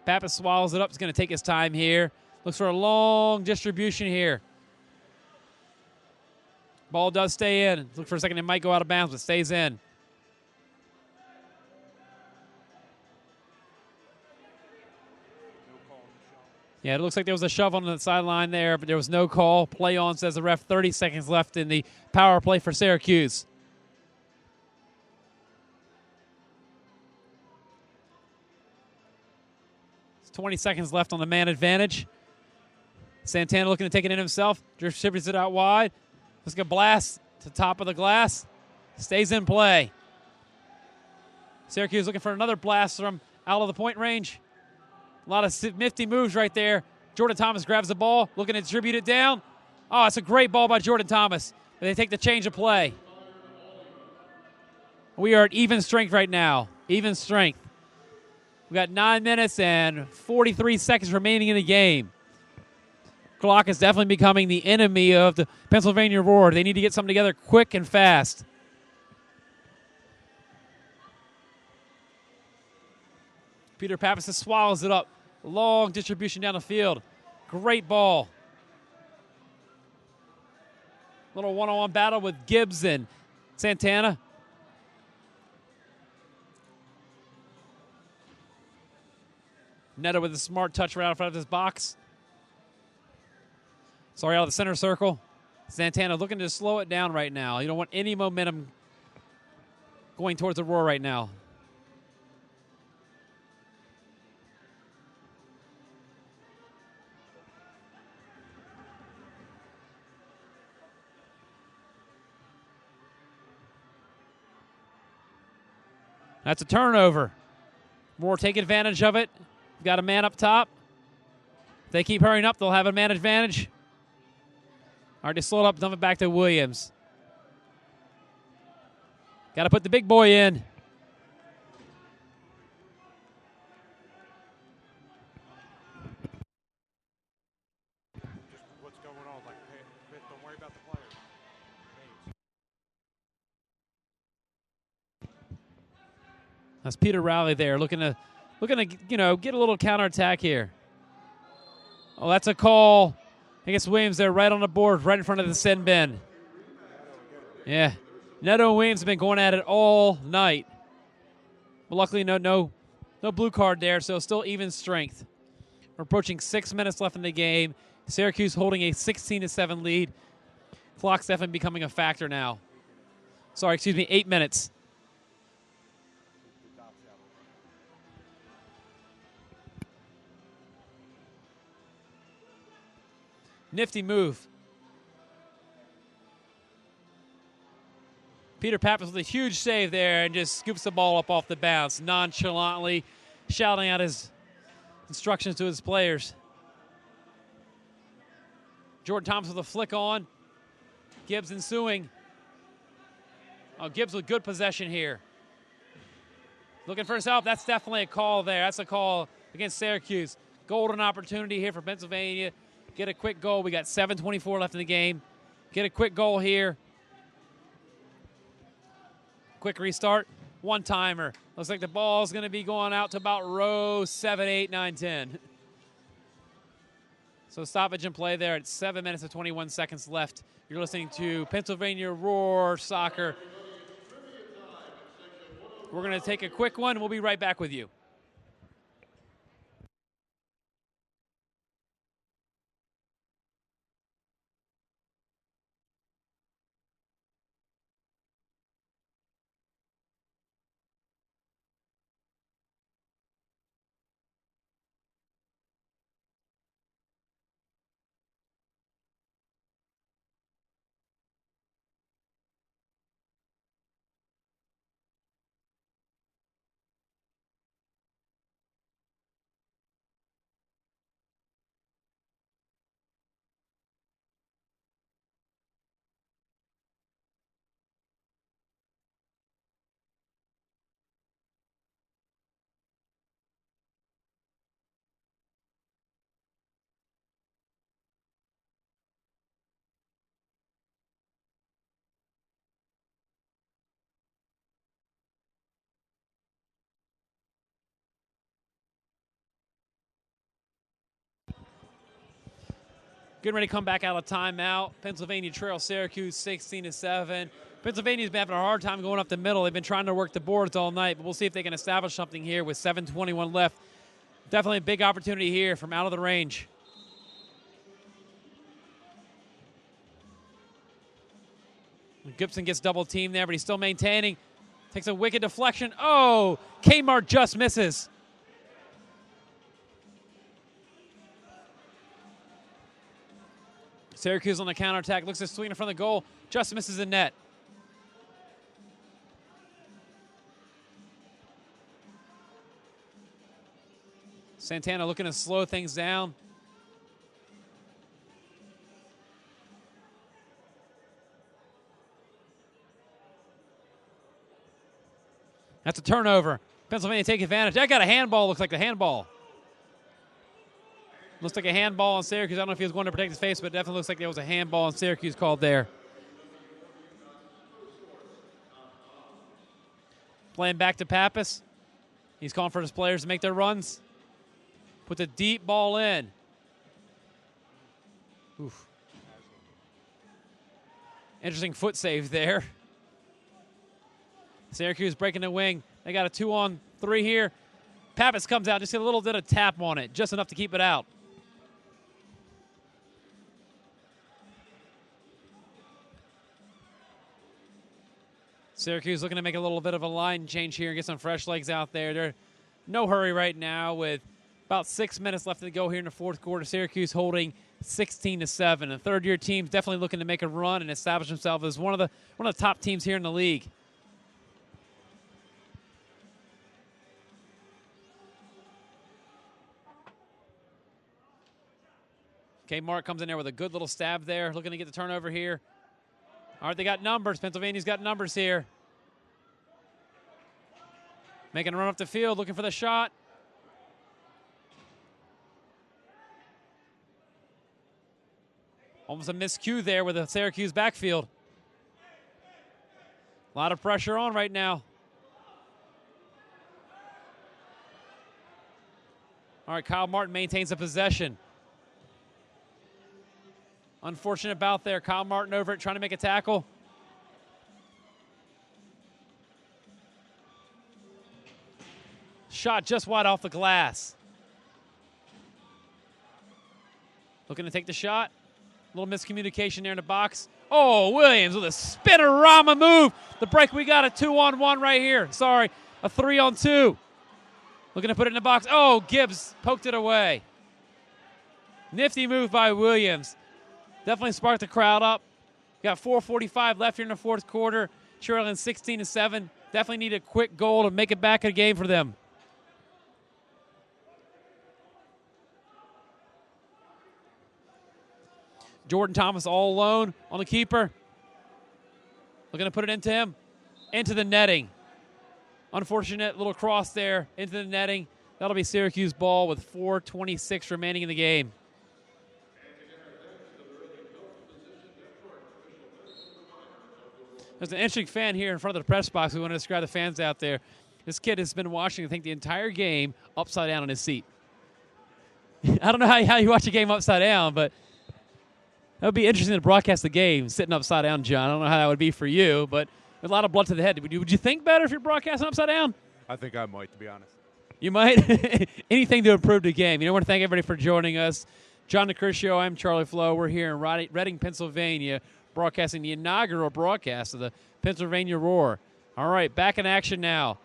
Pappas swallows it up. He's going to take his time here. Looks for a long distribution here. Ball does stay in. Look for a second. It might go out of bounds, but stays in. Yeah, it looks like there was a shove on the sideline there, but there was no call. Play on, says the ref. 30 seconds left in the power play for Syracuse. It's 20 seconds left on the man advantage. Santana looking to take it in himself. Distributes it out wide. Let's get a blast to the top of the glass. Stays in play. Syracuse looking for another blast from out of the point range. A lot of nifty moves right there. Jordan Thomas grabs the ball, looking to distribute it down. Oh, it's a great ball by Jordan Thomas. They take the change of play. We are at even strength right now. Even strength. We've got 9 minutes and 43 seconds remaining in the game. Clock is definitely becoming the enemy of the Pennsylvania Roar. They need to get something together quick and fast. Peter Pappas swallows it up. Long distribution down the field. Great ball. Little one-on-one battle with Gibbs and Santana. Neto with a smart touch right out front of his box. Sorry, out of the center circle. Santana looking to slow it down right now. You don't want any momentum going towards the Roar right now. That's a turnover. Roar take advantage of it. Got a man up top. they keep hurrying up, they'll have a man advantage. All right, they slow it up, dump it back to Williams. Got to put the big boy in. Just what's going on. Like, hey, don't worry about the players. That's Peter Rowley there, looking to get a little counterattack here. Oh, that's a call. I guess Williams there, right on the board, right in front of the sin bin. Yeah, Neto and Williams have been going at it all night. But luckily, no blue card there, so still even strength. We're approaching 6 minutes left in the game. Syracuse holding a 16-7 lead. Clock's definitely becoming a factor now. 8 minutes. Nifty move. Peter Pappas with a huge save there and just scoops the ball up off the bounce, nonchalantly shouting out his instructions to his players. Jordan Thomas with a flick on. Gibbs ensuing. Oh, Gibbs with good possession here. Looking for his help. That's definitely a call there. That's a call against Syracuse. Golden opportunity here for Pennsylvania. Get a quick goal. We got 7:24 left in the game. Get a quick goal here. Quick restart. One-timer. Looks like the ball's going to be going out to about row 7, 8, 9, 10. So stoppage and play there at 7 minutes and 21 seconds left. You're listening to Pennsylvania Roar Soccer. We're going to take a quick one. We'll be right back with you. Getting ready to come back out of timeout. Pennsylvania trail Syracuse 16-7. Pennsylvania's been having a hard time going up the middle. They've been trying to work the boards all night, but we'll see if they can establish something here with 7:21 left. Definitely a big opportunity here from out of the range. Gibson gets double teamed there, but he's still maintaining. Takes a wicked deflection. Oh, Kmart just misses. Syracuse on the counterattack. Looks to swing in front of the goal. Just misses the net. Santana looking to slow things down. That's a turnover. Pennsylvania take advantage. That got a handball. Looks like the handball. Looks like a handball on Syracuse. I don't know if he was going to protect his face, but it definitely looks like there was a handball on Syracuse called there. Playing back to Pappas. He's calling for his players to make their runs. Put the deep ball in. Oof. Interesting foot save there. Syracuse breaking the wing. They got a 2-on-3 here. Pappas comes out, just get a little bit of tap on it, just enough to keep it out. Syracuse looking to make a little bit of a line change here and get some fresh legs out there. They're no hurry right now with about 6 minutes left to go here in the fourth quarter. Syracuse holding 16-7. The third-year team's definitely looking to make a run and establish themselves as one of the top teams here in the league. Kmart comes in there with a good little stab there, looking to get the turnover here. All right, they got numbers. Pennsylvania's got numbers here. Making a run up the field, looking for the shot. Almost a miscue there with the Syracuse backfield. A lot of pressure on right now. All right, Kyle Martin maintains a possession. Unfortunate bout there. Kyle Martin over it, trying to make a tackle. Shot just wide off the glass. Looking to take the shot. A little miscommunication there in the box. Oh, Williams with a spinorama move. The break, we got a 2-on-1 right here. Sorry, a 3-on-2. Looking to put it in the box. Oh, Gibbs poked it away. Nifty move by Williams. Definitely sparked the crowd up. Got 4:45 left here in the fourth quarter. Trailing 16-7. Definitely need a quick goal to make it back in a game for them. Jordan Thomas all alone on the keeper. Looking to put it into him. Into the netting. Unfortunate little cross there into the netting. That'll be Syracuse ball with 4:26 remaining in the game. There's an interesting fan here in front of the press box. We want to describe the fans out there. This kid has been watching, I think, the entire game upside down on his seat. I don't know how you watch a game upside down, but that would be interesting to broadcast the game sitting upside down, John. I don't know how that would be for you, but a lot of blood to the head. Would you think better if you're broadcasting upside down? I think I might, to be honest. You might? Anything to improve the game. I want to thank everybody for joining us. John DeCurcio, I'm Charlie Flo. We're here in Reading, Pennsylvania, broadcasting the inaugural broadcast of the Pennsylvania Roar. All right, back in action now.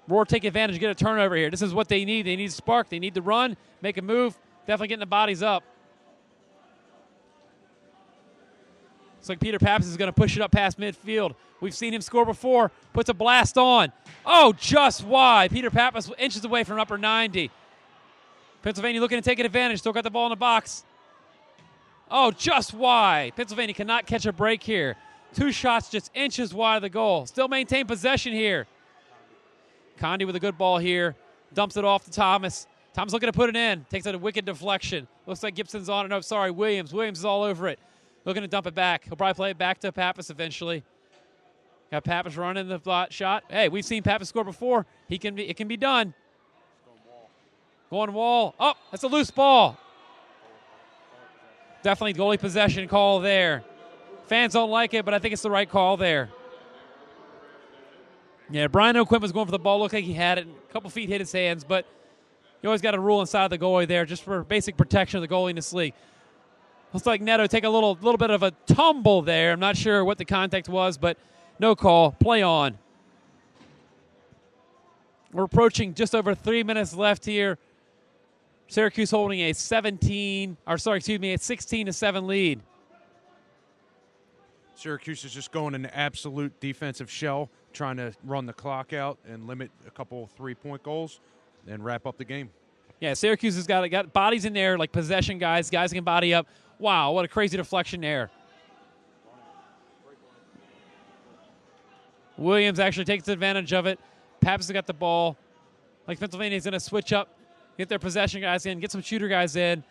Roar take advantage, get a turnover here. This is what they need. They need spark. They need to run, make a move, definitely getting the bodies up. Looks like Peter Pappas is going to push it up past midfield. We've seen him score before. Puts a blast on. Oh, just wide. Peter Pappas inches away from upper 90. Pennsylvania looking to take advantage. Still got the ball in the box. Oh, just wide. Pennsylvania cannot catch a break here. 2 shots just inches wide of the goal. Still maintain possession here. Condi with a good ball here. Dumps it off to Thomas. Thomas looking to put it in. Takes it a wicked deflection. Looks like Gibson's on it. No, sorry, Williams. Williams is all over it. Looking to dump it back. He'll probably play it back to Pappas eventually. Got Pappas running the shot. Hey, we've seen Pappas score before. It can be done. Going wall. Oh, that's a loose ball. Definitely goalie possession call there. Fans don't like it, but I think it's the right call there. Yeah, Brian O'Quinn was going for the ball. Looked like he had it. A couple feet hit his hands, but you always got a rule inside the goalie there just for basic protection of the goalie in this league. Looks like Neto take a little bit of a tumble there. I'm not sure what the contact was, but no call. Play on. We're approaching just over 3 minutes left here. Syracuse holding a 16-7 lead. Syracuse is just going in an absolute defensive shell, trying to run the clock out and limit a couple 3-point goals and wrap up the game. Yeah, Syracuse has got bodies in there, like possession guys that can body up. Wow, what a crazy deflection there. Williams actually takes advantage of it. Pappas has got the ball. Like Pennsylvania is going to switch up, get their possession guys in, get some shooter guys in.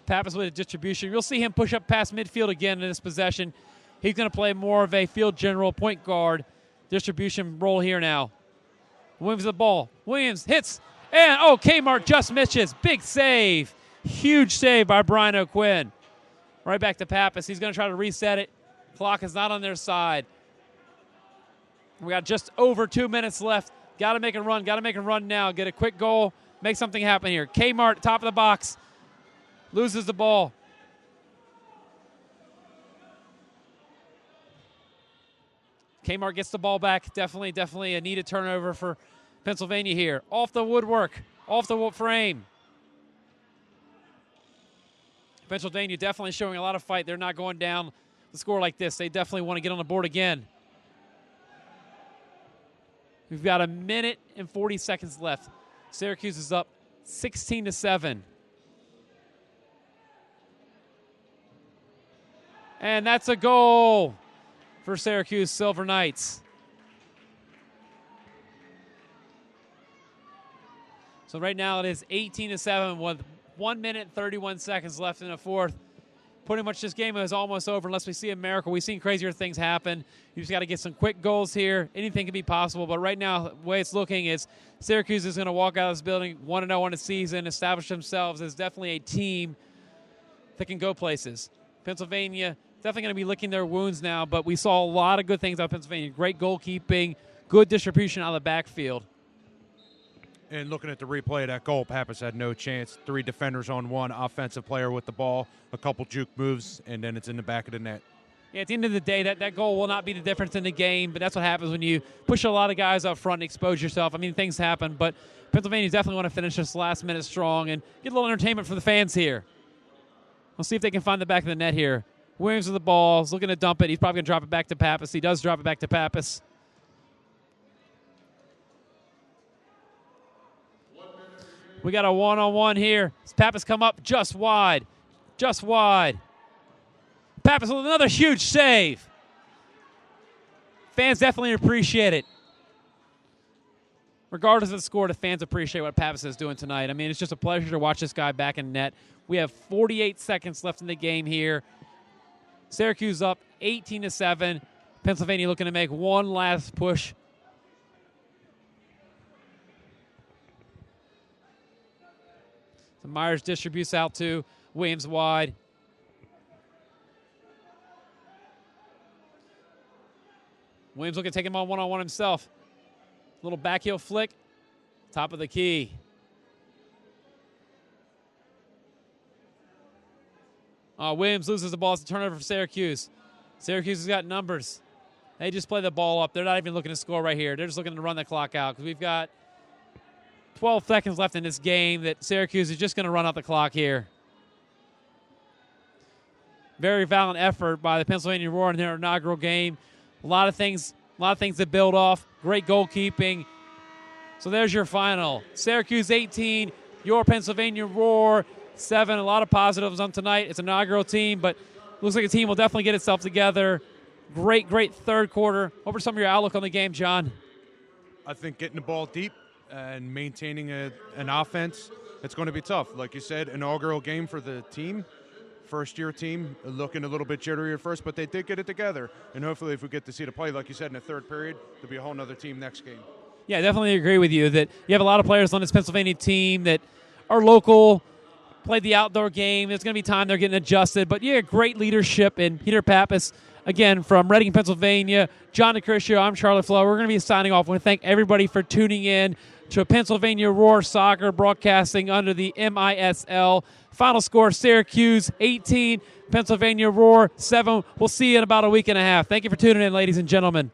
Pappas with a distribution. You'll see him push up past midfield again in this possession. He's going to play more of a field general point guard distribution role here now. Williams the ball. Williams hits. And, Kmart just misses. Big save. Huge save by Brian O'Quinn. Right back to Pappas. He's going to try to reset it. Clock is not on their side. We got just over 2 minutes left. Got to make a run. Got to make a run now. Get a quick goal. Make something happen here. Kmart, top of the box. Loses the ball. Kmart gets the ball back. Definitely a needed turnover for Pennsylvania here. Off the woodwork. Off the frame. Pennsylvania definitely showing a lot of fight. They're not going down the score like this. They definitely want to get on the board again. We've got 1 minute and 40 seconds left. Syracuse is up 16-7. And that's a goal for Syracuse Silver Knights. So right now it is 18-7 with 1 minute 31 seconds left in the fourth. Pretty much this game is almost over unless we see a miracle. We've seen crazier things happen. You just got to get some quick goals here. Anything can be possible, but right now the way it's looking is Syracuse is going to walk out of this building 1-0 on the season, establish themselves as definitely a team that can go places. Pennsylvania definitely going to be licking their wounds now, but we saw a lot of good things out of Pennsylvania. Great goalkeeping, good distribution out of the backfield. And looking at the replay of that goal, Pappas had no chance. 3 defenders on 1, offensive player with the ball, a couple juke moves, and then it's in the back of the net. Yeah, at the end of the day, that goal will not be the difference in the game, but that's what happens when you push a lot of guys up front and expose yourself. I mean, things happen, but Pennsylvania definitely want to finish this last minute strong and get a little entertainment for the fans here. We'll see if they can find the back of the net here. Williams with the ball, is looking to dump it. He's probably going to drop it back to Pappas. He does drop it back to Pappas. We got a one-on-one here. Pappas come up just wide. Just wide. Pappas with another huge save. Fans definitely appreciate it. Regardless of the score, the fans appreciate what Pappas is doing tonight. I mean, it's just a pleasure to watch this guy back in net. We have 48 seconds left in the game here. Syracuse up 18-7. Pennsylvania looking to make one last push. So Myers distributes out to Williams wide. Williams looking to take him on one-on-one himself. Little back heel flick. Top of the key. Williams loses the ball. It's a turnover for Syracuse. Syracuse has got numbers. They just play the ball up. They're not even looking to score right here. They're just looking to run the clock out because we've got 12 seconds left in this game that Syracuse is just going to run out the clock here. Very valiant effort by the Pennsylvania Roar in their inaugural game. A lot of things to build off. Great goalkeeping. So there's your final. Syracuse 18, your Pennsylvania Roar 7. A lot of positives on tonight. It's an inaugural team, but looks like a team will definitely get itself together. Great third quarter. What were some of your outlook on the game, John? I think getting the ball deep and maintaining an offense, it's going to be tough. Like you said, inaugural game for the team. First-year team looking a little bit jittery at first, but they did get it together. And hopefully if we get to see the play, like you said, in the third period, there'll be a whole other team next game. Yeah, I definitely agree with you that you have a lot of players on this Pennsylvania team that are local, played the outdoor game. There's going to be time they're getting adjusted. But, yeah, great leadership in Peter Pappas. Again, from Reading, Pennsylvania, John DeCriscio, I'm Charlie Flo. We're going to be signing off. I want to thank everybody for tuning in to Pennsylvania Roar Soccer broadcasting under the MISL. Final score, Syracuse 18, Pennsylvania Roar 7. We'll see you in about a week and a half. Thank you for tuning in, ladies and gentlemen.